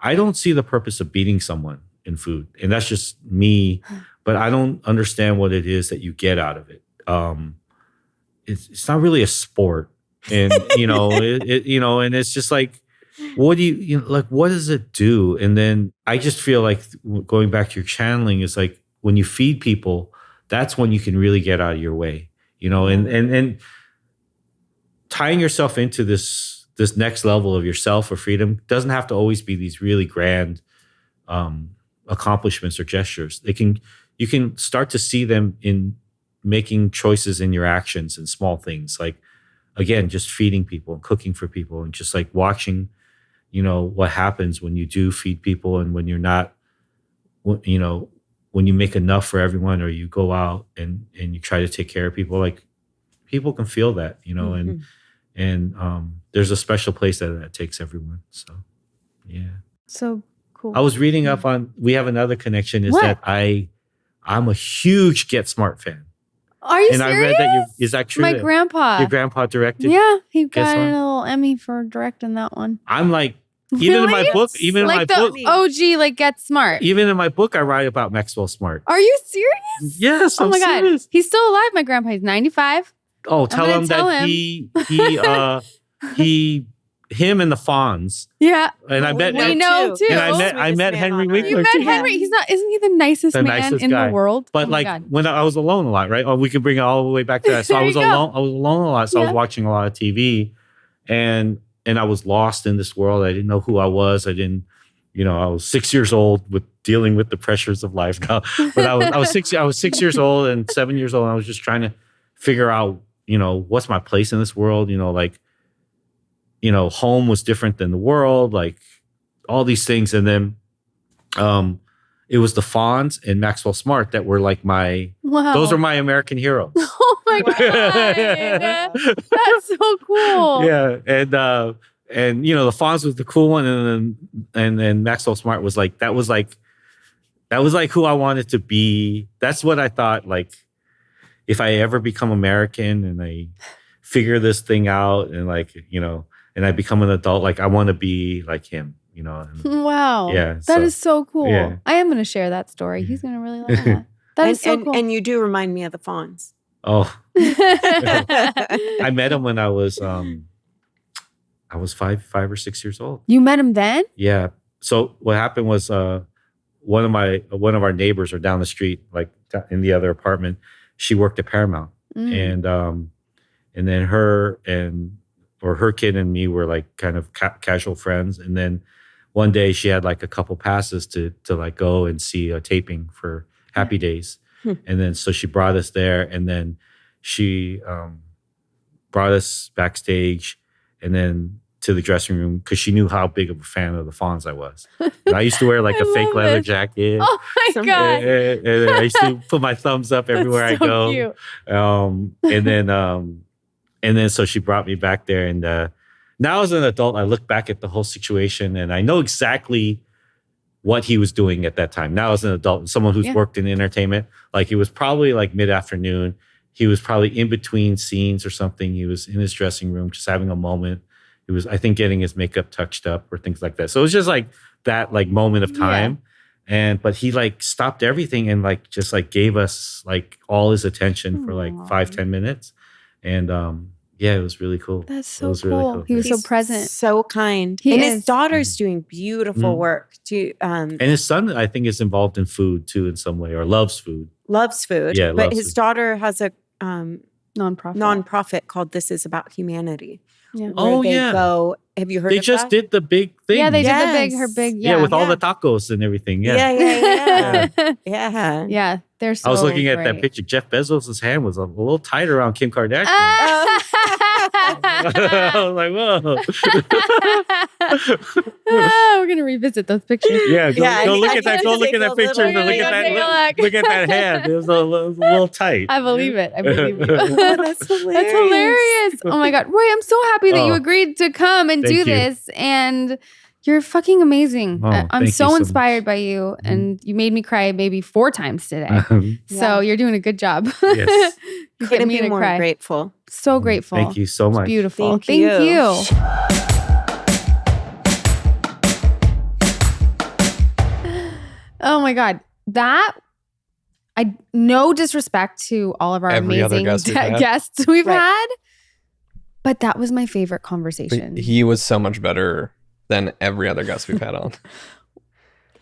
I don't see the purpose of beating someone in food. And that's just me, but I don't understand what it is that you get out of it. It's not really a sport. And, and it's just like, what do you like, what does it do? And then I just feel like going back to your channeling is like, when you feed people, that's when you can really get out of your way, and tying yourself into this next level of yourself or freedom doesn't have to always be these really grand accomplishments or gestures. You can start to see them in making choices in your actions and small things like, again, just feeding people and cooking for people and just like watching, what happens when you do feed people and when you're not, when you make enough for everyone or you go out and you try to take care of people, like people can feel that, and there's a special place that takes everyone. So, yeah. So cool. I was reading up on, we have another connection is What? that I'm a huge Get Smart fan. Are you And serious? I read that is that true? My that grandpa. Your grandpa directed? Yeah, he got Smart? a little Emmy for directing that one. I'm like, even in my Really? book, even Like in the my book, OG, like Get Smart. even in my book, I write about Maxwell Smart. Are you serious? Yes, Oh I'm my serious. God. He's still alive, my grandpa. He's 95. Oh, tell gonna him tell that him. him and the Fonz. Yeah. And I bet We know too. And I met Henry Winkler. You met too. Henry. Isn't he the nicest The man nicest in guy. the world? But Oh my like God. when I was alone a lot, right? Or we could bring it all the way back to that. So I There was you go. alone. I was alone a lot. So I was Yeah. watching a lot of TV, and I was lost in this world. I didn't know who I was. I didn't, I was 6 years old with dealing with the pressures of life now. But I was 6 years old and 7 years old. And I was just trying to figure out, what's my place in this world? Home was different than the world, like all these things. And then it was the Fonz and Maxwell Smart that were like Wow. those are my American heroes. Oh my God. That's so cool. Yeah. And the Fonz was the cool one. And then Maxwell Smart was like, that was like who I wanted to be. That's what I thought, like, if I ever become American and I figure this thing out and like, and I become an adult, like I want to be like him, and Wow. Yeah, That is so cool. yeah. I am going to share that story. He's going to really like that. That is so cool. And you do remind me of the Fonz. Oh, I met him when I was 5 or 6 years old. You met him then? Yeah. So what happened was one of our neighbors, or down the street, like in the other apartment, she worked at Paramount, and then her kid and me were like kind of casual friends. And then one day she had like a couple passes to like go and see a taping for Happy Days, and then so she brought us there, and then she brought us backstage, and then to the dressing room because she knew how big of a fan of the Fonz I was. And I used to wear like a fake love leather it. jacket. Oh my God. And I used to put my thumbs up everywhere That's I so go. cute. And then so she brought me back there. And now as an adult, I look back at the whole situation and I know exactly what he was doing at that time. Now as an adult, someone who's worked in entertainment, like it was probably like mid-afternoon. He was probably in between scenes or something. He was in his dressing room just having a moment. He was, I think, getting his makeup touched up or things like that. So it was just like that like moment of time. But he like stopped everything and like just like gave us like all his attention for like 5-10 minutes. And Yeah, it was really cool. That's It so was cool. really cool. He was so He's present. so kind. He and is. his daughter's doing beautiful Mhm. work. Too, And his son, I think, is involved in food too in some way, or loves food. loves food. Yeah, but loves his food. daughter has a Nonprofit. nonprofit called This Is About Humanity. Yeah. Where Oh, they yeah. go. Have you heard They of just that? did the big thing. Yeah, they did Yes. Yeah, with all the tacos and everything. Yeah. Yeah. Yeah. Yeah, they're so I was looking at that great. picture. Jeff Bezos' hand was a little tight around Kim Kardashian. I was like, whoa. We're gonna revisit those pictures. Yeah, Yeah, go look I at that. gotta Go look take at a that picture. little- And look Take at a that. look. Look at that hand. It was a little tight. I believe it. I believe you. Oh, that's hilarious. That's hilarious. Oh my God. Roy, I'm so happy that you Oh. agreed to come and Thank do you. this. And you're fucking amazing. Oh, I'm thank you so so inspired by you. And you made me cry maybe 4 times today. So you're doing a good job. Yes. You get Couldn't me be to more cry. grateful. So grateful. Thank you so It's much. beautiful. Thank Thank you. you. Oh my God. No disrespect to all of our Every other amazing guest we've had. guests we've Right. had, but that was my favorite But conversation. he was so much better than every other guest we've had on.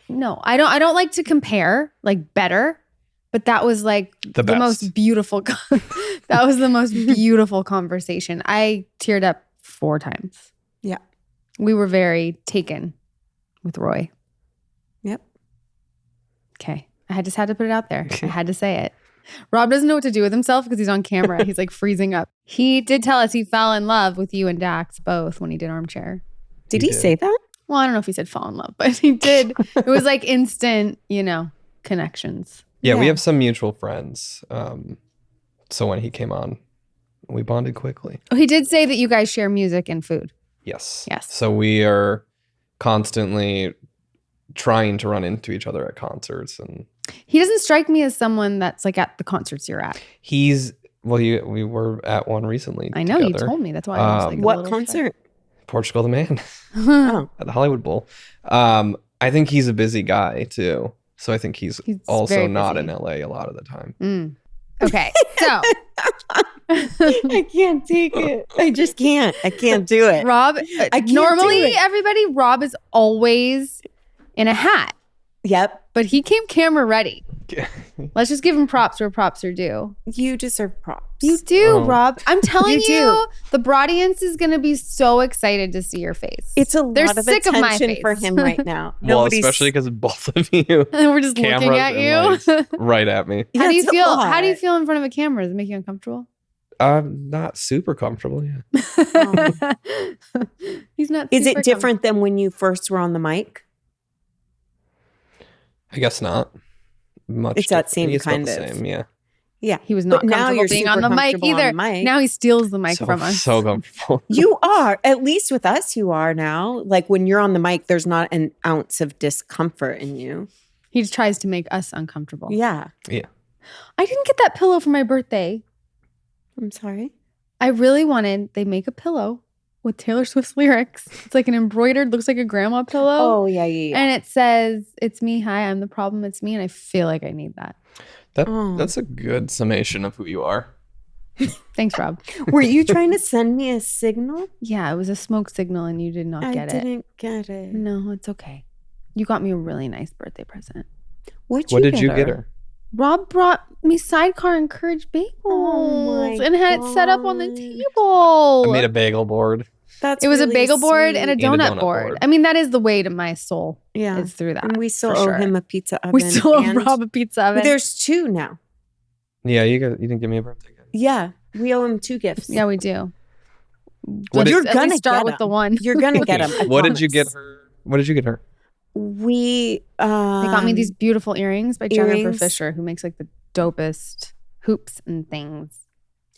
No, I don't like to compare like better, but that was like The best. most beautiful. That was the most beautiful conversation. I teared up 4 times. Yeah. We were very taken with Roy. Yep. Okay. I just had to put it out there. I had to say it. Rob doesn't know what to do with himself because he's on camera. He's like freezing up. He did tell us he fell in love with you and Dax both when he did Armchair. Did He he did. say that? Well, I don't know if he said fall in love, but he did. It was like instant, connections. Yeah, we Yeah. have some mutual friends. So when he came on, we bonded quickly. Oh, he did say that you guys share music and food. Yes. Yes. So we are constantly trying to run into each other at concerts, and He doesn't strike me as someone that's like at the concerts you're at. we were at one recently. I know you together. told me. That's why I was like, a What little concert? Portugal the Man shocked. Oh. at the Hollywood Bowl. I think he's a busy guy too. So I think he's He's also very not busy. in LA a lot of the time. Mm. Okay, so I can't take it. I just can't. I can't do it. Rob. I can't do Normally, it. everybody, Rob is always in a hat, Yep. but he came camera ready. Let's just give him props where props are due. You deserve props. You do, Oh. Rob. I'm telling You you, do. the broadience is going to be so excited to see your face. It's a They're lot of sick of my attention for face. him right now. Well, Nobody's- especially because both of you And we're just looking cameras at and you. lights right at me. How do you That's a feel? How do you lot. feel in front of a camera? Does it make you uncomfortable? I'm not super comfortable. Yeah. He's not. Is super it different than when you first were on the mic? I guess not. Much. It's that different. same It's about kind the of- same. Yeah. Yeah. He was not But now comfortable you're being super on the mic comfortable on either. the mic. Now he steals the mic so, from us. So comfortable. You are. At least with us, you are now. Like when you're on the mic, there's not an ounce of discomfort in you. He just tries to make us uncomfortable. Yeah. I didn't get that pillow for my birthday. I'm sorry. I really wanted. They make a pillow with Taylor Swift's lyrics. It's like an embroidered, looks like a grandma pillow. Oh, yeah. And it says, "It's me. Hi, I'm the problem. It's me." And I feel like I need that. Oh. That's a good summation of who you are. Thanks, Rob. Were you trying to send me a signal? Yeah, it was a smoke signal, and you did not I get it. didn't get it. No, it's okay. You got me a really nice birthday present. What did you get her? Rob brought me sidecar and courage bagels Oh my and had it set up on the God. table. I made a bagel board. That's It was really a bagel board and a sweet. And a donut, donut board. board. I mean, that is the way to my soul. Yeah. Is through that. And we still for owe sure. him a pizza oven. We still owe and Rob a pizza oven. There's 2 now. Yeah, you didn't give me a birthday gift. Yeah. We owe him 2 gifts. Yeah, we do. What Let's You're at gonna least start get with the 'em. one. You're going to get him. What did you get her? What did you get her? We They got me these beautiful earrings by Jennifer earrings. Fisher, who makes like the dopest hoops and things.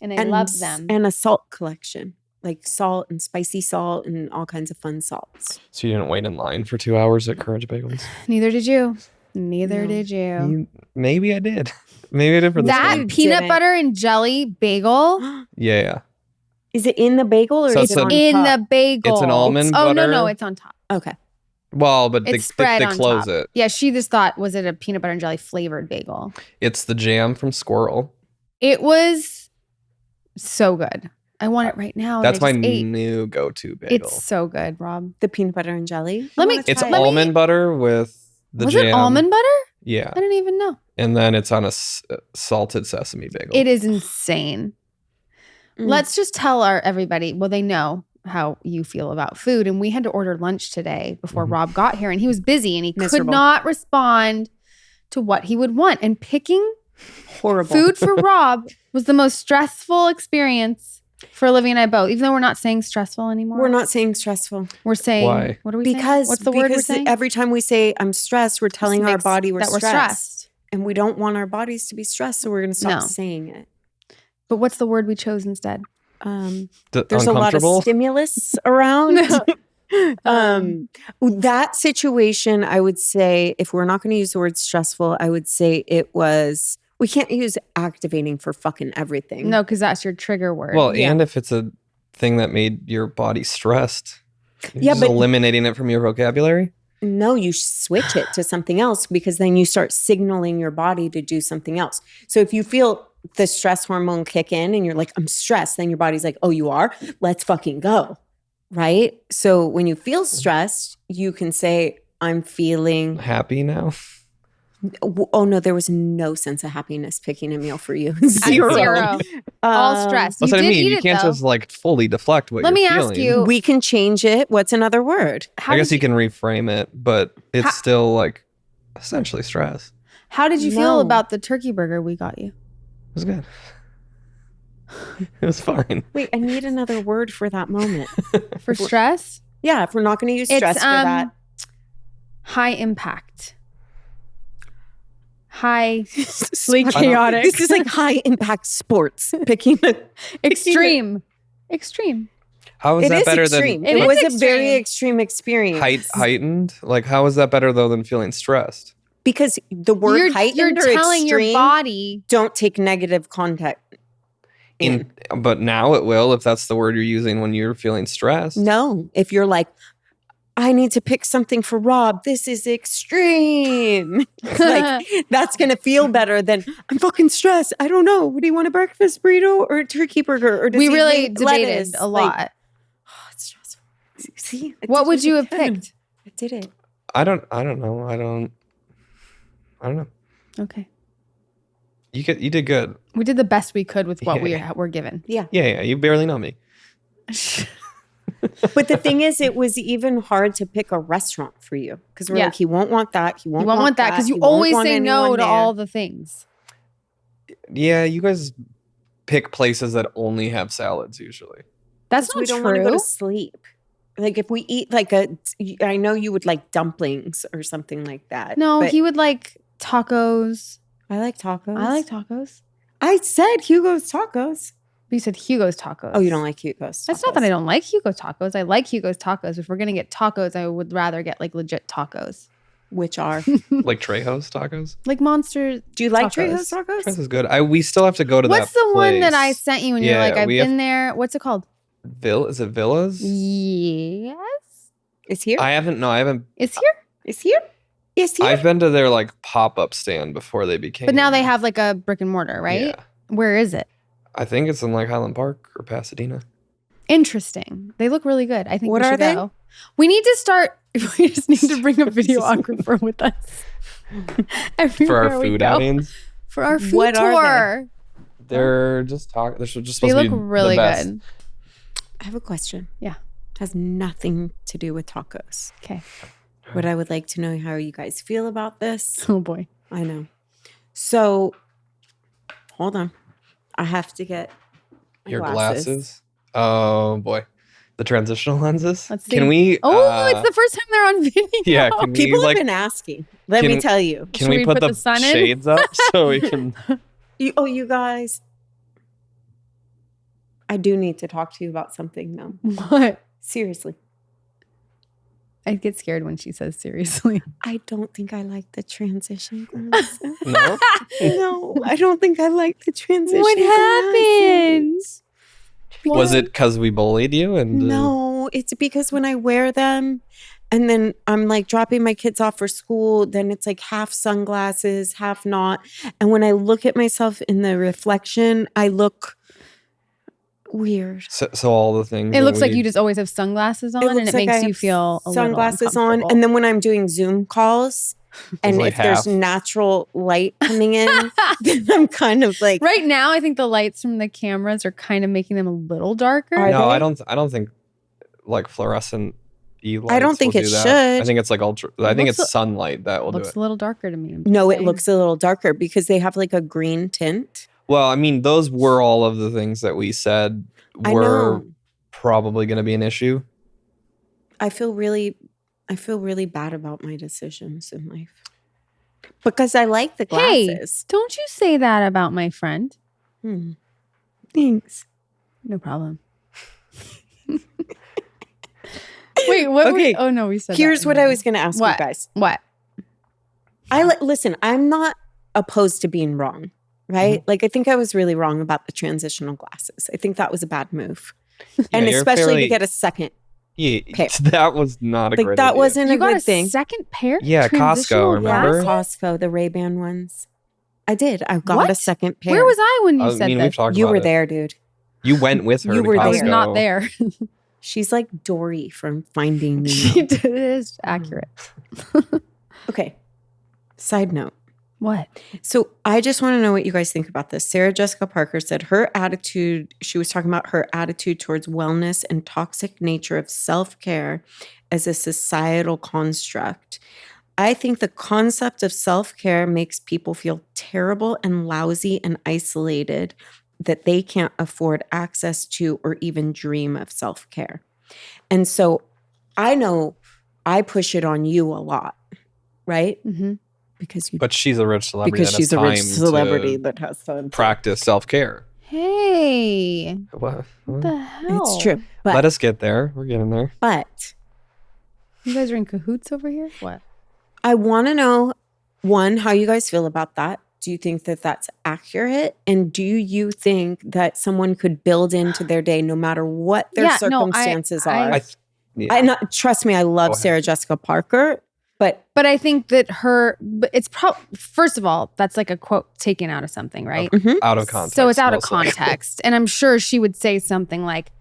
And I love them. And a salt collection. Like salt and spicy salt and all kinds of fun salts. So you didn't wait in line for 2 hours at Courage Bagels? Neither did you. Neither No. did you. Maybe I did. Maybe I did for this That one. peanut didn't. butter and jelly bagel. Yeah. Is it in the bagel or So is it's it on in top? the bagel. It's an almond Oh, butter. no, it's on top. Okay. Well, but It's spread they on close top. it. Yeah, she just thought, was it a peanut butter and jelly flavored bagel? It's the jam from Squirrel. It was so good. I want it right now. and That's I my just ate. new go-to bagel. It's so good, Rob. The peanut butter and jelly. Let me- It's let me- almond butter with the Was jam. it almond butter? Yeah. I didn't even know. And then it's on a salted sesame bagel. It is insane. Mm. Let's just tell everybody. Well, they know how you feel about food, and we had to order lunch today before Rob got here, and he was busy and he could Miserable. not respond to what he would want. And picking Horrible. food for Rob was the most stressful experience for Olivia and I both. Even though we're not saying stressful anymore, We're not saying stressful. We're saying Why? What are we saying? Because What's the word we're because saying? every time we say I'm stressed, we're telling our makes body we're that stressed. And we don't want our bodies to be stressed, so we're going to stop No. saying it. But what's the word we chose instead? There's a lot of Uncomfortable? stimulus around. That situation, I would say, if we're not going to use the word stressful, I would say it was, we can't use activating for fucking everything. No, because that's your trigger word. Well, Yeah. and if it's a thing that made your body stressed, you're Yeah, just but- eliminating it from your vocabulary. No, you switch it to something else because then you start signaling your body to do something else. So if you feel the stress hormone kick in and you're like, I'm stressed, then your body's like, oh, you are? Let's fucking go. Right? So when you feel stressed, you can say, I'm feeling, Happy now. oh no, there was no sense of happiness picking a meal for you. Zero. Zero. All stress. That's You what I did mean. eat You it, can't though. just like fully deflect what Let you're me feeling. ask you. We can change it. What's another word? How I guess did you can reframe it, but it's How- still like essentially stress. How did you No. feel about the turkey burger we got you? It was good. It was fine. Wait, I need another word for that moment. For stress? Yeah, if we're not going to use stress It's for that. high impact. High Like chaotic. This is like high impact sports. Picking a extreme. Extreme. How is It that is better extreme. It It is was a very extreme. extreme experience. than heightened? Like, how is that better though than feeling stressed? Because the word You're heightened or telling extreme your body. don't take negative contact. But now it will if that's the word you're using when you're feeling stressed. No, if you're like, I need to pick something for Rob. This is extreme. Like that's gonna feel better than I'm fucking stressed. I don't know. What do you want, a breakfast burrito or a turkey burger? Or does We he really hate debated lettuce? a Like, lot. oh, it's stressful. See, I What did would what you I have could. picked? I did it. I don't know. I don't know. Okay. You did good. We did the best we could with what we Yeah. were given. Yeah. Yeah. You barely know me. But the thing is, it was even hard to pick a restaurant for you because we're Yeah. like, he won't want that. He won't, You won't want that because you he won't always want say no anyone to there. all the things. Yeah, you guys pick places that only have salads usually. That's Because not we don't want to true. go to sleep. Like if we eat I know you would like dumplings or something like that. No, but he would like tacos. I like tacos. I like tacos. I said Hugo's Tacos. But you said Hugo's Tacos. Oh, you don't like Hugo's? That's not that I don't like Hugo's Tacos. I like Hugo's Tacos. If we're gonna get tacos, I would rather get like legit tacos, Which are? Like Trejo's tacos. like Monster. Do you like Tacos. Trejo's Tacos? Trejo's is good. We still have to go to What's that the one that place. I sent you and you're Yeah, like, I've we have- been there. What's it called? Is it Villas? Yes. Is here? I haven't. No, I haven't. It's here. Is here? Is here? I've been to their like pop-up stand before they became. But now they have like a brick and mortar, right? Yeah. Where is it? I think it's in like Highland Park or Pasadena. Interesting. They look really good. I think What we are should they? go. We need to start. We just need to bring a videographer with us For everywhere our we food go. outings. For our food What are tour. They're just talk. They're just They supposed look to be really the best. good. I have a question. Yeah. It has nothing to do with tacos. Okay. But I would like to know how you guys feel about this. Oh boy. I know. So, hold on. I have to get my Your glasses. Oh boy, the transitional lenses. Let's see. Can we? Oh, it's the first time they're on video. Yeah, can we People like? have been asking. Let me can- tell you. Can Should we we put put the, the sun in? shades up so we can? You guys. I do need to talk to you about something though. What? Seriously. I get scared when she says seriously. I don't think I like the transition glasses. No. No, I don't think I like the transition What happened? glasses. Was it because we bullied you? And No, it's because when I wear them and then I'm like dropping my kids off for school, then it's like half sunglasses, half not. And when I look at myself in the reflection, I look weird. So all the things. It that looks like we- you just always have sunglasses on, and looks it like I makes you have feel a sunglasses little on. And then when I'm doing Zoom calls, and like if there's half. natural light coming in, then I'm kind of like, right now, I think the lights from the cameras are kind of making them a little darker. Are No, they? I don't think like fluorescent lights I don't think will it do that. should. I think it's like ultra. I think looks it's sunlight that will do Looks it. a little darker to me. I'm no, just it saying. looks a little darker because they have like a green tint. Well, I mean, those were all of the things that we said I were know. probably going to be an issue. I feel really bad about my decisions in life because I like the Hey, glasses. don't you say that about my friend. Thanks. No problem. Wait, what? Okay. Oh no, we said. Here's that. what I was going to ask What? you guys. What? Listen, I'm not opposed to being wrong, right? Mm-hmm. Like I think I was really wrong about the transitional glasses. I think that was a bad move. And you're especially fairly- to get a second. Yeah, Pair. that was not a Like great that idea. wasn't You a got good a thing. second pair? Yeah, Costco, Transitional remember? glasses? Costco, the Ray-Ban ones. I did. I got a What? second pair. Where was I when you I said mean, this? we've talked You about were it. there, dude. You went with her. You to were I there. was Costco. not there. She's like Dory from Finding Nemo. It is accurate. Okay. Side note. What? So I just want to know what you guys think about this. Sarah Jessica Parker said her attitude, she was talking about her attitude towards wellness and toxic nature of self-care as a societal construct. I think the concept of self-care makes people feel terrible and lousy and isolated that they can't afford access to or even dream of self-care. And so I know I push it on you a lot, right? Mm-hmm. Because you But she's a rich celebrity. because that she's has a rich time celebrity to that has time. practice self-care. Hey, What? what the hell? It's true. But Let us get there. We're getting there. but You guys are in cahoots over here? What? I want to know, one, how you guys feel about that. Do you think that that's accurate? And do you think that someone could build into their day no matter what their Yeah, no, circumstances I- are? Yeah. I not trust me, I love Go ahead. Sarah Jessica Parker, but But I think that but it's first of all, that's like a quote taken out of something, right? Out of context. So it's out of mostly. context. And I'm sure she would say something like,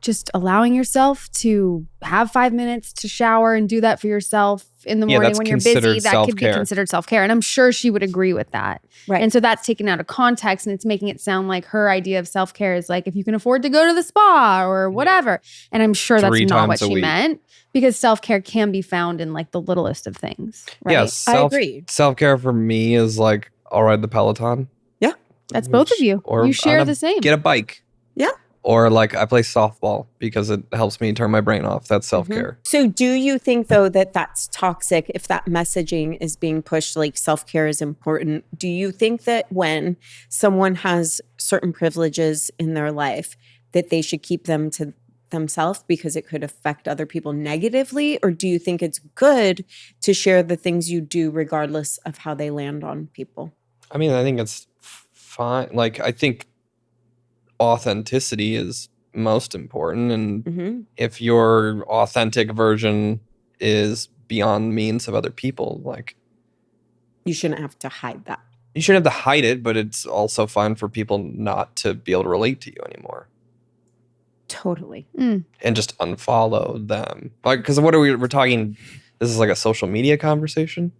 just allowing yourself to have 5 minutes to shower and do that for yourself in the Yeah, morning that's when you're busy, considered that could be self-care. considered self-care. And I'm sure she would agree with that. right. And so that's taken out of context and it's making it sound like her idea of self-care is like if you can afford to go to the spa or whatever. And I'm sure that's 3 not what times a she week. meant because self-care can be found in like the littlest of things, right? Yeah, I agree. Self-care for me is like, I'll ride the Peloton. Yeah. That's both of you. Or You share on the same. Get a bike. Yeah. Or like I play softball because it helps me turn my brain off. That's self-care. So do you think though that that's toxic if that messaging is being pushed like self-care is important? Do you think that when someone has certain privileges in their life that they should keep them to themselves because it could affect other people negatively? Or do you think it's good to share the things you do regardless of how they land on people? I mean, I think it's fine. Like, I think authenticity is most important. And Mm-hmm. if your authentic version is beyond means of other people, like, You shouldn't have to hide that. you shouldn't have to hide it, but it's also fine for people not to be able to relate to you anymore Totally. and just unfollow them. Like, because what are we're talking, this is like a social media conversation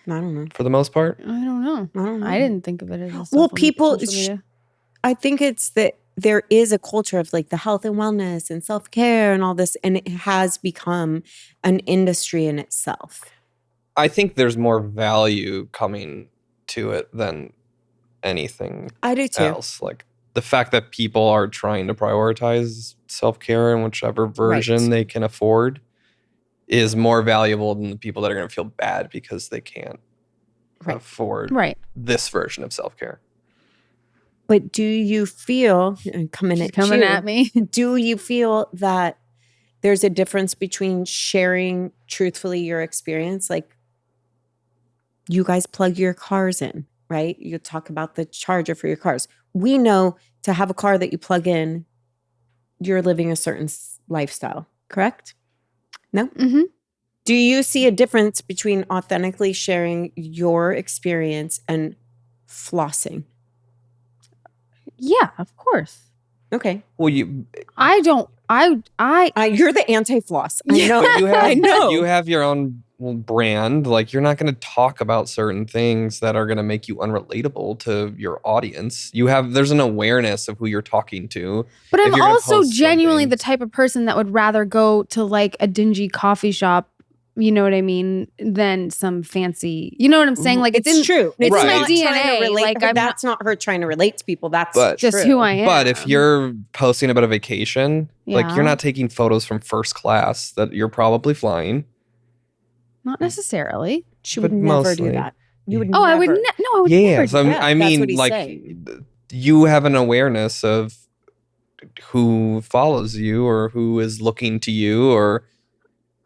I don't know. for the most part. I don't know. I don't know. I didn't think of it as a Well, social- people social media. I think it's that there is a culture of like the health and wellness and self-care and all this, and it has become an industry in itself. I think there's more value coming to it than anything I do too. else. Like the fact that people are trying to prioritize self-care in whichever version Right. they can afford is more valuable than the people that are going to feel bad because they can't Right. afford Right. this version of self-care. But do you feel, and coming She's at coming you, at me. do you feel that there's a difference between sharing truthfully your experience? Like you guys plug your cars in, right? You talk about the charger for your cars. We know to have a car that you plug in, you're living a certain lifestyle, correct? No? Mm-hmm. Do you see a difference between authentically sharing your experience and flossing? Yeah, of course. Okay. Well, I don't. You're the anti-floss. I know. but you have, I know. You have your own brand. Like, you're not going to talk about certain things that are going to make you unrelatable to your audience. There's an awareness of who you're talking to. But If I'm you're gonna also post genuinely something- the type of person that would rather go to like a dingy coffee shop, you know what I mean, than some fancy. You know what I'm saying? Like it's true. It's Right. in my not trying to DNA. relate- Like but I'm that's not her trying to relate to people. That's just true. who I am. But if you're posting about a vacation, like Yeah. you're not taking photos from first class that you're probably flying. not necessarily. She would But never do mostly. that. You would Oh, I would. never. No, I would Yeah, never. so do that. I That's mean, what he's like, saying. you have an awareness of who follows you or who is looking to you or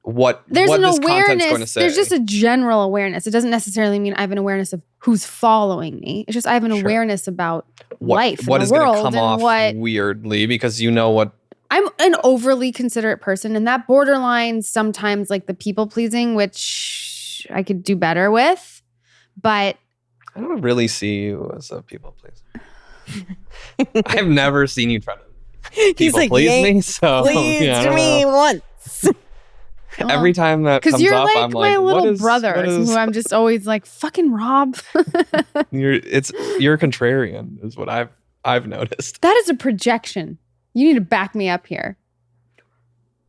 what There's what an this content's going to awareness. say. There's just a general awareness. It doesn't necessarily mean I have an awareness of who's following me. It's just I have an Sure. awareness about what, life what and is the going world to come and off what weirdly because you know what. I'm an overly considerate person, and that borderline sometimes like the people pleasing, which I could do better with. But I don't really see you as a people pleaser. I've never seen you try to He's people like, please "Yank me. So pleased yeah, I don't me know. once. Every time that because comes you're up, like I'm my like, little what is, brothers, what is, who I'm just always like, fucking Rob. you're a contrarian is what I've noticed. That is a projection. You need to back me up here.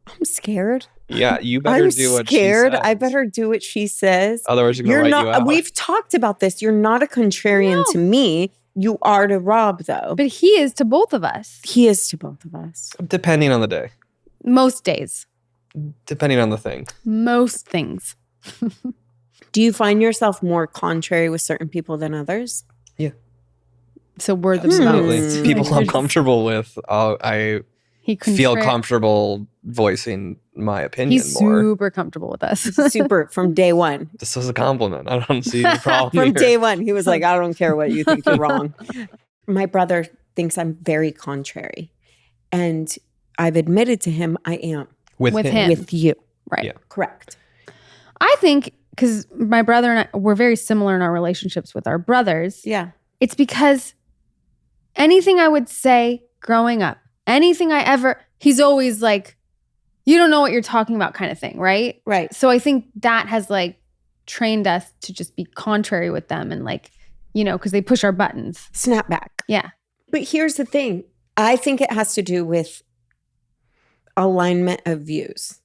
I'm scared. Yeah, you better I'm do what scared. she says. I better do what she says. Otherwise, you're You're gonna write you not. out. We've talked about this. You're not a contrarian No. to me. You are to Rob, though. But he is to both of us. He is to both of us. Depending on the day, Most days. depending on the thing. Most things. Do you find yourself more contrary with certain people than others? So we're the Absolutely, most. people Like, I'm comfortable with. I He feel contra- comfortable voicing my opinion He's more. super comfortable with us. Super from day one. This was a compliment. I don't see any problem From here. day one, he was like, I don't care what you think, you're wrong. My brother thinks I'm very contrary. And I've admitted to him I am with him. with you. Right. Yeah. Correct. I think because my brother and I, we're very similar in our relationships with our brothers. Yeah. It's because anything I would say growing up, anything I ever, he's always like, you don't know what you're talking about kind of thing, right? Right. So I think that has like trained us to just be contrary with them and like, you know, because they push our buttons. Snap back. Yeah. But here's the thing. I think it has to do with alignment of views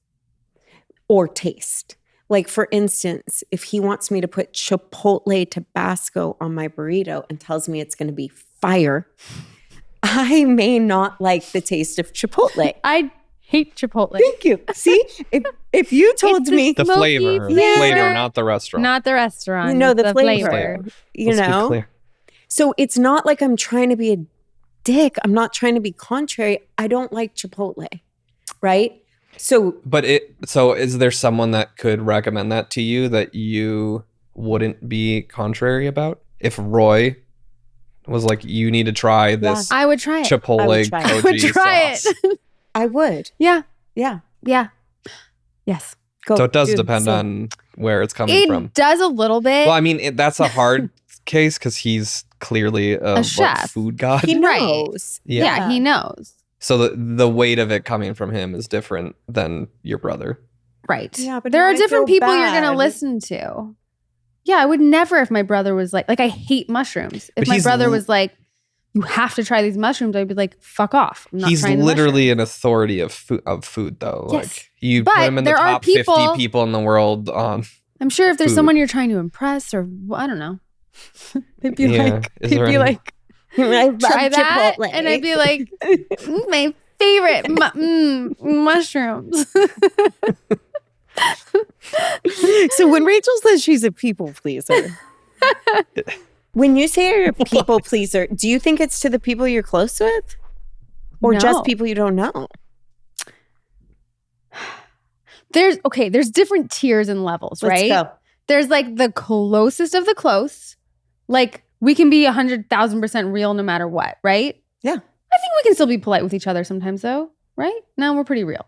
or taste. Like, for instance, if he wants me to put Chipotle Tabasco on my burrito and tells me it's going to be fire, I may not like the taste of Chipotle. I hate Chipotle. Thank you. See, if you told It's the me, The smoky flavor, flavor. not the restaurant. Not the restaurant. You know, the the flavor. you Let's be know, clear. so it's not like I'm trying to be a dick. I'm not trying to be contrary. I don't like Chipotle, right? So But is there someone that could recommend that to you that you wouldn't be contrary about? If Roy was like, you need to try this I would try it. Chipotle I would try it. I would Koji try sauce. it. I would. Yeah. Yeah. Yeah. Yes. Go. So it does Dude, depend so- on where it's coming It from. does a little bit. Well, I mean, that's a hard case because he's clearly a chef. food god. He Right. knows. yeah, he knows. So the weight of it coming from him is different than your brother. Right. Yeah, but there now are I different feel people you're going to bad. listen to. Yeah, I would never if my brother was like I hate mushrooms. If But my he's brother l- was like, you have to try these mushrooms, I'd be like, fuck off. I'm not He's trying the literally mushrooms. an authority of food though. Yes. Like you But put him in the there are top 50 people- people in the world on I'm sure if there's food. someone you're trying to impress or I don't know. they'd be Yeah. like, Is they'd there be any- like, I love try that. Chipotle. And I'd be like, my favorite mushrooms. So when Rachel says she's a people pleaser, when you say you're a people pleaser, do you think it's to the people you're close with, or No. just people you don't know? There's different tiers and levels, Let's right? go. There's like the closest of the close. Like we can be 100,000% real no matter what, right? Yeah. I think we can still be polite with each other sometimes though, right? No, we're pretty real.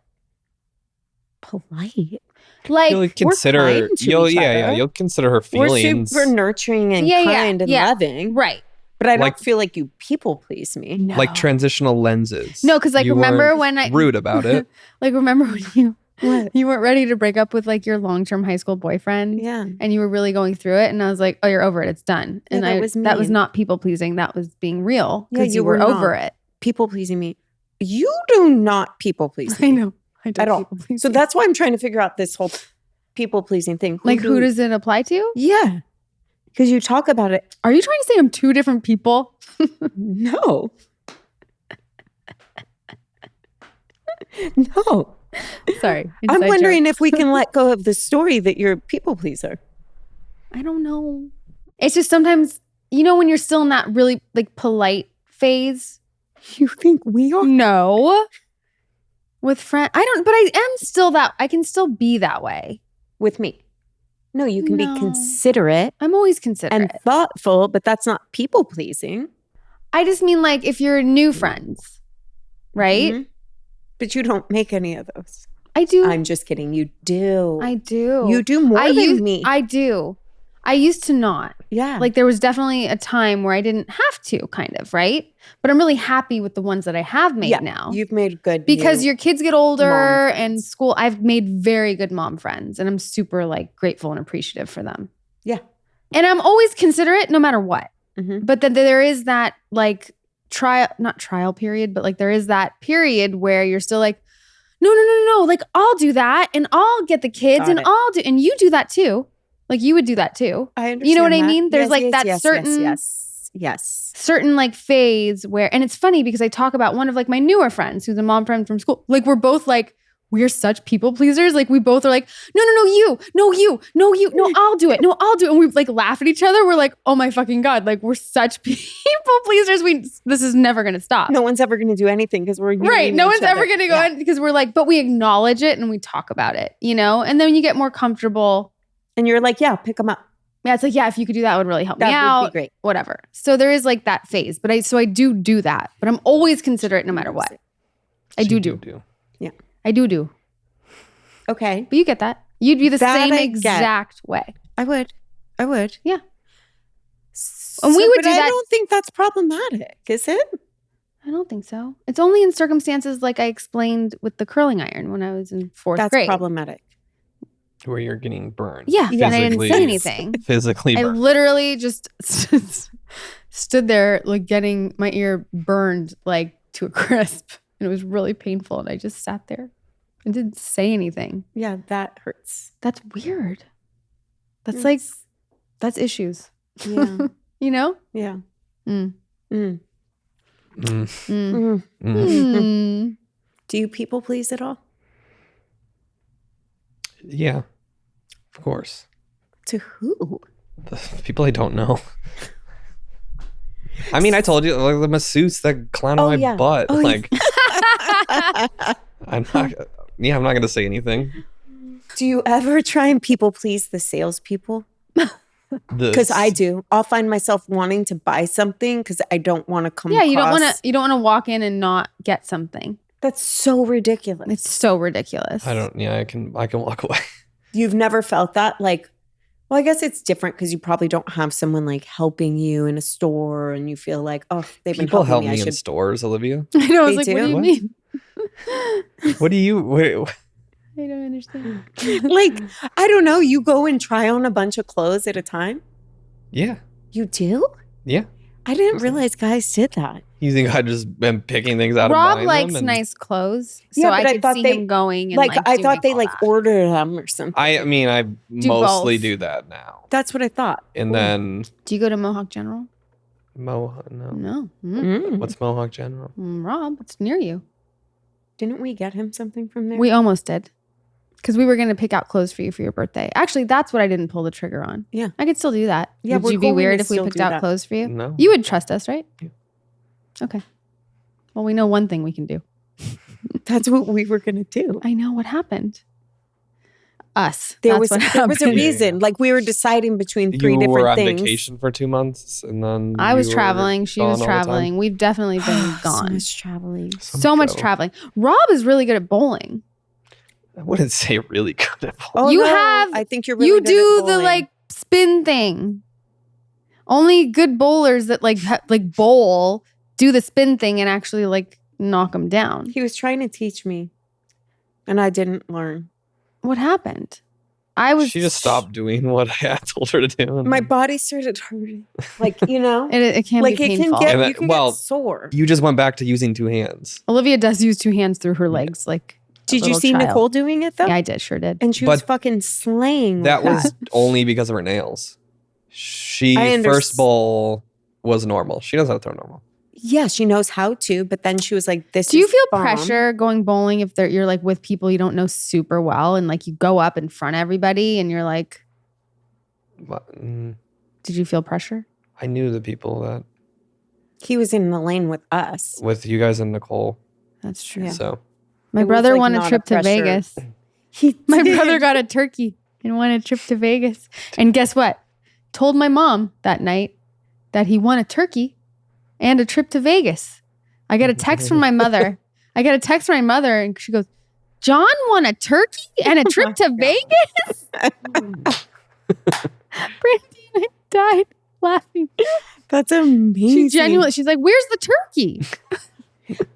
Polite. Like you'll consider kind to each other. you'll consider her We're feelings. super nurturing and Yeah, yeah, kind and yeah. loving. right. But I don't Like- feel like you people please me. No. Like transitional lenses. No, because like You remember weren't when I rude about it. like remember when you What? you weren't ready to break up with like your long-term high school boyfriend? Yeah. And you were really going through it, and I was like, "Oh, you're over it. It's done." Yeah, And that was that was mean. not people pleasing. That was being real Yeah, because you you were were over not. it. People pleasing me. You do not people please me. I know. I don't At all. people please So you. that's why I'm trying to figure out this whole people pleasing thing. like who does it apply to? Yeah. Because you talk about it. Are you trying to say I'm two different people? No. No. Sorry. I'm inside wondering joke. if we can let go of the story that you're a people pleaser. I don't know. It's just sometimes, when you're still in that really like polite phase. You think we are? No. With friends. But I am still that. I can still be that way. With me. No, you can No. be considerate I'm always considerate. and thoughtful, but that's not people pleasing. I just mean like if you're new friends, right? Mhm. But you don't make any of those. I do. I'm just kidding. You do. I do. You do more than me. I do. I used to not. Yeah. Like there was definitely a time where I didn't have to, kind of, right? But I'm really happy with the ones that I have made now. You've made good Because new your kids get older mom and friends. school. I've made very good mom friends, and I'm super like grateful and appreciative for them. Yeah. And I'm always considerate no matter what. Mhm. But then there is that like not trial period, but like there is that period where you're still like, no. Like I'll do that and I'll get the kids Got and it. I'll do, and you do that too. Like you would do that too. I understand. You know what I that. mean? There's Yes, like yes, that yes, certain Yes. certain like phase where, and it's funny because I talk about one of like my newer friends who's a mom friend from school. Like we're both like, we're such people pleasers. Like we both are like, no, you, no, I'll do it. No, I'll do it. And we like laugh at each other. We're like, oh my fucking God. Like we're such people pleasers. This is never going to stop. No one's ever going to do anything because we're Right. No each one's ever other. going to go Yeah. in because we're like, but we acknowledge it and we talk about it, And then when you get more comfortable, And you're like, yeah, pick them up. yeah, it's like, yeah, if you could do that, it would really help me That out. would be great. Whatever. So there is like that phase, but I do that, but I'm always considerate no matter what. I do. I do. Okay. But you get that. You'd be the That same I get. exact way. I would. Yeah. So, And we would but do I that- don't think that's problematic, is it? I don't think so. It's only in circumstances like I explained with the curling iron when I was in fourth That's grade. problematic. Where you're getting burned. Yeah. And I didn't Physically- say anything. Physically I burned. literally just stood there like getting my ear burned like to a crisp. And it was really painful. And I just sat there and didn't say anything. Yeah, that hurts. That's weird. That's like, that's issues. Yeah. You know? Yeah. Mm. Mm. Mm. Mm. Mm. Mm. Do you people please at all? Yeah, of course. To who? The people I don't know. I mean, I told you, like the masseuse that clown on Oh, my yeah. butt. Oh, like, I'm not going to say anything. Do you ever try and people please the salespeople? Because I do. I'll find myself wanting to buy something because I don't want to come. Yeah, you don't across- want to walk in and not get something. That's so ridiculous. It's so ridiculous. I can walk away. You've never felt that? Like, well, I guess it's different because you probably don't have someone like helping you in a store and you feel like, oh, they've been People helping help me. me I in should. stores, Olivia. I know. I was They like, what do you do? mean? What do you, wait, I don't understand. Like, I don't know. You go and try on a bunch of clothes at a time. yeah. You do? Yeah. I didn't realize guys did that. You think I just been picking things out Rob of likes them? nice clothes, so Yeah, I but I could thought see they- him going and Like, I doing thought they all like that. ordered them or something. I mean, I mostly both. do that now. That's what I thought. And then Do you go to Mohawk General? Mohawk, no. No. What's Mohawk General? Rob, it's near you. Didn't we get him something from there? We almost did. Because we were going to pick out clothes for you for your birthday. Actually, that's what I didn't pull the trigger on. Yeah. I could still do that. Yeah, Would we're you be going weird to if we still picked do out that. clothes for you? No. You would trust us, right? Yeah. Okay. Well, we know one thing we can do. That's what we were going to do. I know what happened. Us. There That's was what a happened. reason. Like we were deciding between three You different were on things. vacation for 2 months, and then I was you were traveling. She gone was all the time? traveling. We've definitely been So gone. much traveling. So much Go. traveling. Rob is really good at bowling. I wouldn't say really good at bowling. Oh, You no, have- I think you're really You good do at the bowling. like spin thing. Only good bowlers that like bowl do the spin thing and actually like knock them down. He was trying to teach me, and I didn't learn. What happened? She just stopped doing what I told her to do. My body started hurting. Like, you know? It can like be painful. you can get sore. You just went back to using 2 hands. Olivia does use 2 hands through her legs. Like, did you see Nicole doing it though? Yeah, I did. Sure did. And she was fucking slaying. That was only because of her nails. First bowl was normal. She knows how to throw normal. Yeah, she knows how to, but then she was like, "This." Do you feel pressure going bowling if you're like with people you don't know super well, and like you go up in front of everybody, and you're like, did you feel pressure? I knew the people that he was in the lane with us, with you guys and Nicole. That's true. Yeah. So my brother won a trip to Vegas. My brother got a turkey and won a trip to Vegas, and guess what? Told my mom that night that he won a turkey and a trip to Vegas. I get a text from my mother. And she goes, John won a turkey and a trip to Vegas? Brandy and I died laughing. That's amazing. She's like, where's the turkey?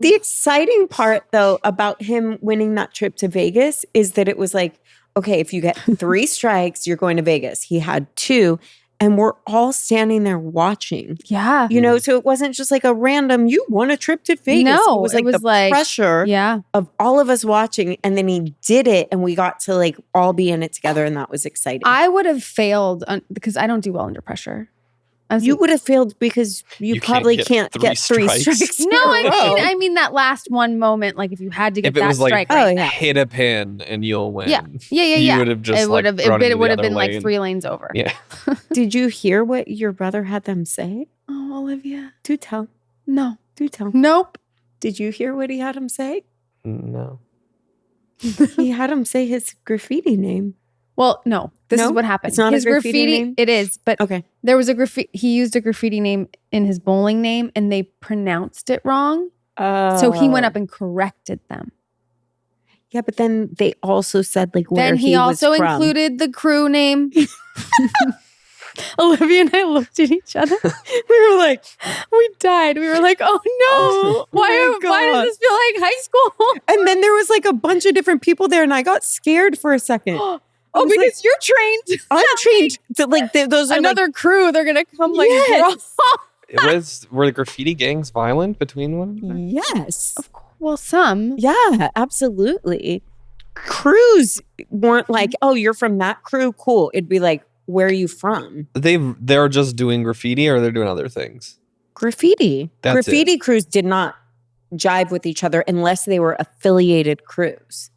The exciting part, though, about him winning that trip to Vegas is that it was like, okay, if you get 3 strikes, you're going to Vegas. He had 2. And we're all standing there watching. Yeah. You know, so it wasn't just like a random, you won a trip to Vegas. No, it was like pressure of all of us watching. And then he did it and we got to like all be in it together. And that was exciting. I would have failed because I don't do well under pressure. You would have failed because you probably can't get 3 strikes. No, I mean that last one moment, like if you had to get that strike, hit a pin and you'll win. Yeah. You would have just it would have been like 3 lanes over. Yeah. Did you hear what your brother had them say? Oh, Olivia. Do tell. No. Do tell. Nope. Did you hear what he had him say? No. He had him say his graffiti name. Well, no. This is what happened. It's not his graffiti name? It is, but okay. There was he used a graffiti name in his bowling name and they pronounced it wrong. So he went up and corrected them. Yeah, but then they also said like where then he also was from. Included the crew name. Olivia and I looked at each other. We were like, we died. We were like, oh no. Why does this feel like high school? And then there was like a bunch of different people there and I got scared for a second. Oh, because you're trained. I'm trained to like those are another like, crew. They're gonna come like were the graffiti gangs violent between one another? Yes. Of course. Well, some. Yeah, absolutely. Crews weren't like, oh, you're from that crew? Cool. It'd be like, where are you from? They're just doing graffiti or they're doing other things? Graffiti. Graffiti crews did not jive with each other unless they were affiliated crews.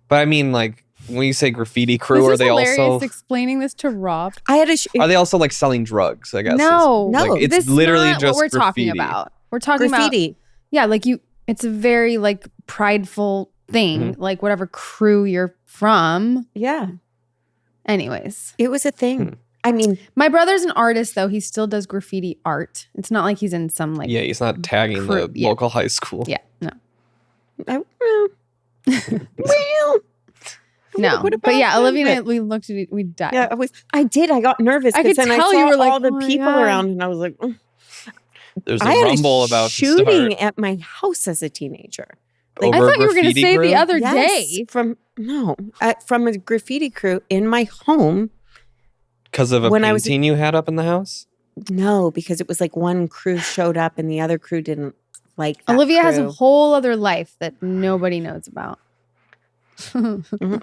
But I mean, like, when you say graffiti crew, are they also explaining this to Rob? Are they also like selling drugs? I guess no. Like, it's literally just what we're graffiti. talking about. We're talking graffiti. About yeah, like it's a very like prideful thing, like whatever crew you're from. Yeah. Anyways, it was a thing. I mean, my brother's an artist though. He still does graffiti art. It's not like he's in some like he's not tagging the local high school. Yeah, no. Well. No, but yeah, Olivia and I, we looked at it, we died. Yeah, I did. I got nervous because then I saw you were like, all the people around, and I was like, there's a rumble about shooting at my house as a teenager. Like, I thought you were going to say crew? The other day from a graffiti crew in my home because of a painting you had up in the house. No, because it was like one crew showed up and the other crew didn't like. That Olivia crew. has a whole other life that nobody knows about.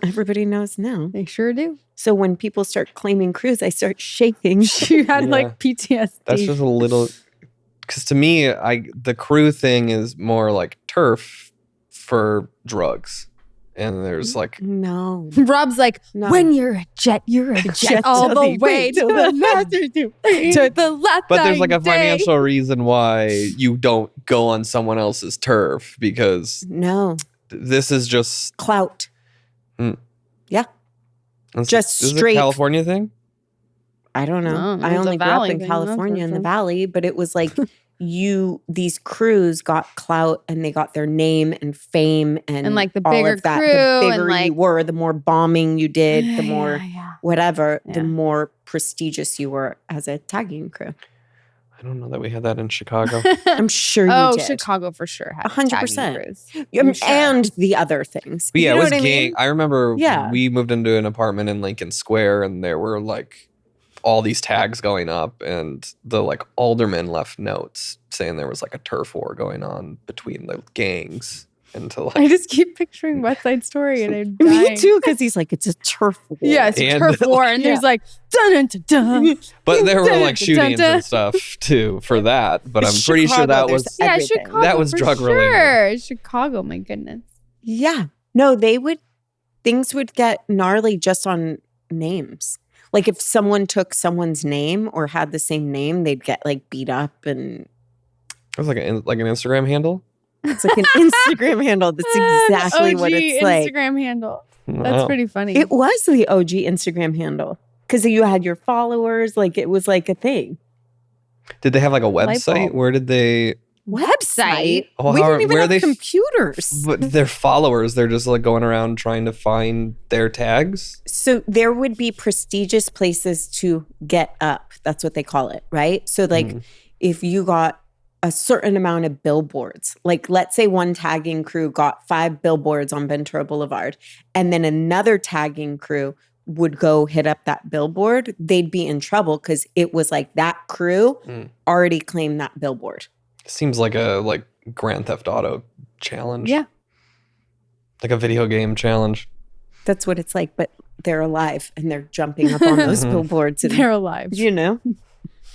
Everybody knows now. They sure do. So when people start claiming crews, I start shaking. She had like PTSD. That's just a little. Because to me, the crew thing is more like turf for drugs, and there's like no. Rob's like, when you're a jet all the way to the left, to the left. But there's like a financial reason why you don't go on someone else's turf because this is just clout. Yeah. Just is straight. It a California thing? I don't know. I only grew up in California in the valley, but it was like these crews got clout and they got their name and fame and like the all bigger of that. crew The bigger and like, you were, the more bombing you did, the more yeah. whatever, the more prestigious you were as a tagging crew. I don't know that we had that in Chicago. I'm sure you Oh, did. Chicago for sure had 100%. tagging crews. Sure. And the other things. But yeah, You it know was what I gang. mean? I remember Yeah. we moved into an apartment in Lincoln Square, and there were like all these tags going up, and the like alderman left notes saying there was like a turf war going on between the gangs. And I just keep picturing West Side Story and I'm dying. Me too, because he's like, it's a turf war. Yeah, it's a And- turf war, and there's like dun dun dun dun. But there were like Dun, dun, dun, shootings dun. and stuff too for that. But I'm It's pretty sure Chicago, that there's was Yeah, everything. Chicago. That was for drug sure. related. Chicago, my goodness. Yeah. No, things would get gnarly just on names. Like if someone took someone's name or had the same name, they'd get like beat up, and it was like an Instagram handle. it's like an Instagram handle. That's exactly what OG it's like. Instagram handle. That's Wow. pretty funny. It was the OG Instagram handle because you had your followers. Like it was like a thing. Did they have like a Light website? bulb. Where did they? Website? Oh, We how- didn't even where have they- computers. But their followers, they're just like going around trying to find their tags. So there would be prestigious places to get up. That's what they call it, right? So like if you got a certain amount of billboards, like let's say one tagging crew got 5 billboards on Ventura Boulevard, and then another tagging crew would go hit up that billboard, they'd be in trouble because it was like that crew already claimed that billboard. Seems like a Grand Theft Auto challenge. Yeah. Like a video game challenge. That's what it's like, but they're alive and they're jumping up on those billboards. And, They're alive. you know,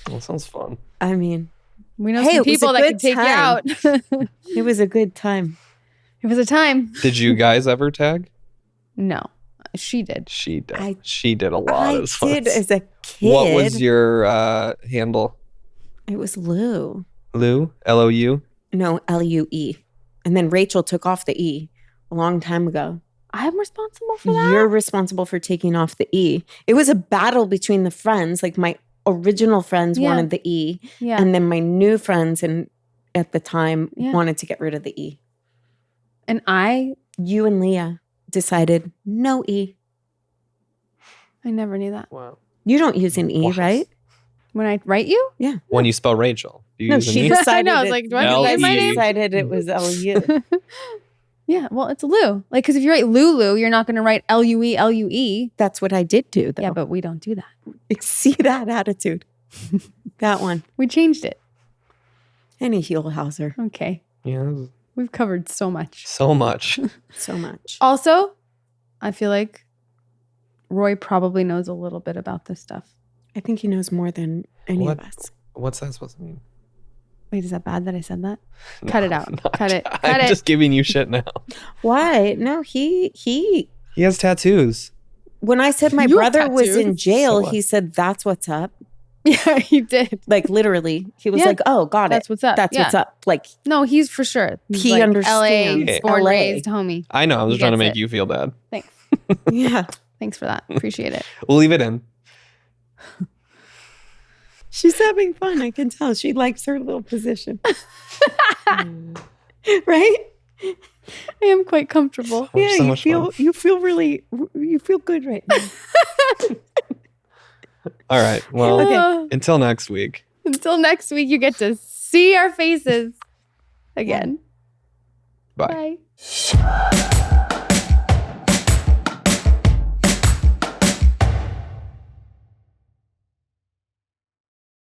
That sounds fun. I mean, We know Hey, some it was a people that good can take time. you out. it was a good time. It was a time. Did you guys ever tag? No, she did. She did. I- She did a lot. I of did fun. as a kid. What was your handle? It was Lou. Lou? Lou? No, Lue. And then Rachel took off the E a long time ago. I'm responsible for that. You're responsible for taking off the E. It was a battle between the friends. Like my original friends Yeah. wanted the E, Yeah. and then my new friends at the time Yeah. wanted to get rid of the E. And I You and Leah decided no E. never knew that. Wow. You don't use an E, What? right? When I write you? Yeah. When you spell Rachel, do you No, use an she E? decided. I know, I was it- like, do I have to say my L-E. name? decided it was Lu. Yeah, well, it's Lou. Like, because if you write Lulu, you're not going to write Lue. That's what I did do, though. Yeah, but we don't do that. See that attitude. That one. We changed it. Any Heelhauser. Okay. Yeah, We've covered so much. so much. So much. Also, I feel like Roy probably knows a little bit about this stuff. I think he knows more than any What? of us. What's that supposed to mean? Wait, is that bad that I said that? Cut it out. not- Cut it. Cut I'm it. just giving you shit now. Why? No, he. He has tattoos. When I said my You have brother was in tattoos. jail, So what? he said, "That's what's up." Yeah, he did. Like literally, he was Yeah. like, "Oh, got That's it. what's up. That's Yeah. what's up." Like No, he's for sure. He's He like understands. LA, born, LA. raised, homie. I know. I was He trying to gets make it. you feel bad. Thanks. yeah. Thanks for that. Appreciate it. We'll leave it in. She's having fun. I can tell. She likes her little position. Right? I am quite comfortable. Oh, Yeah, so you much feel fun. you feel good right now. All right. Well, Uh, until next week. Until next week, you get to see our faces again. Bye. Bye.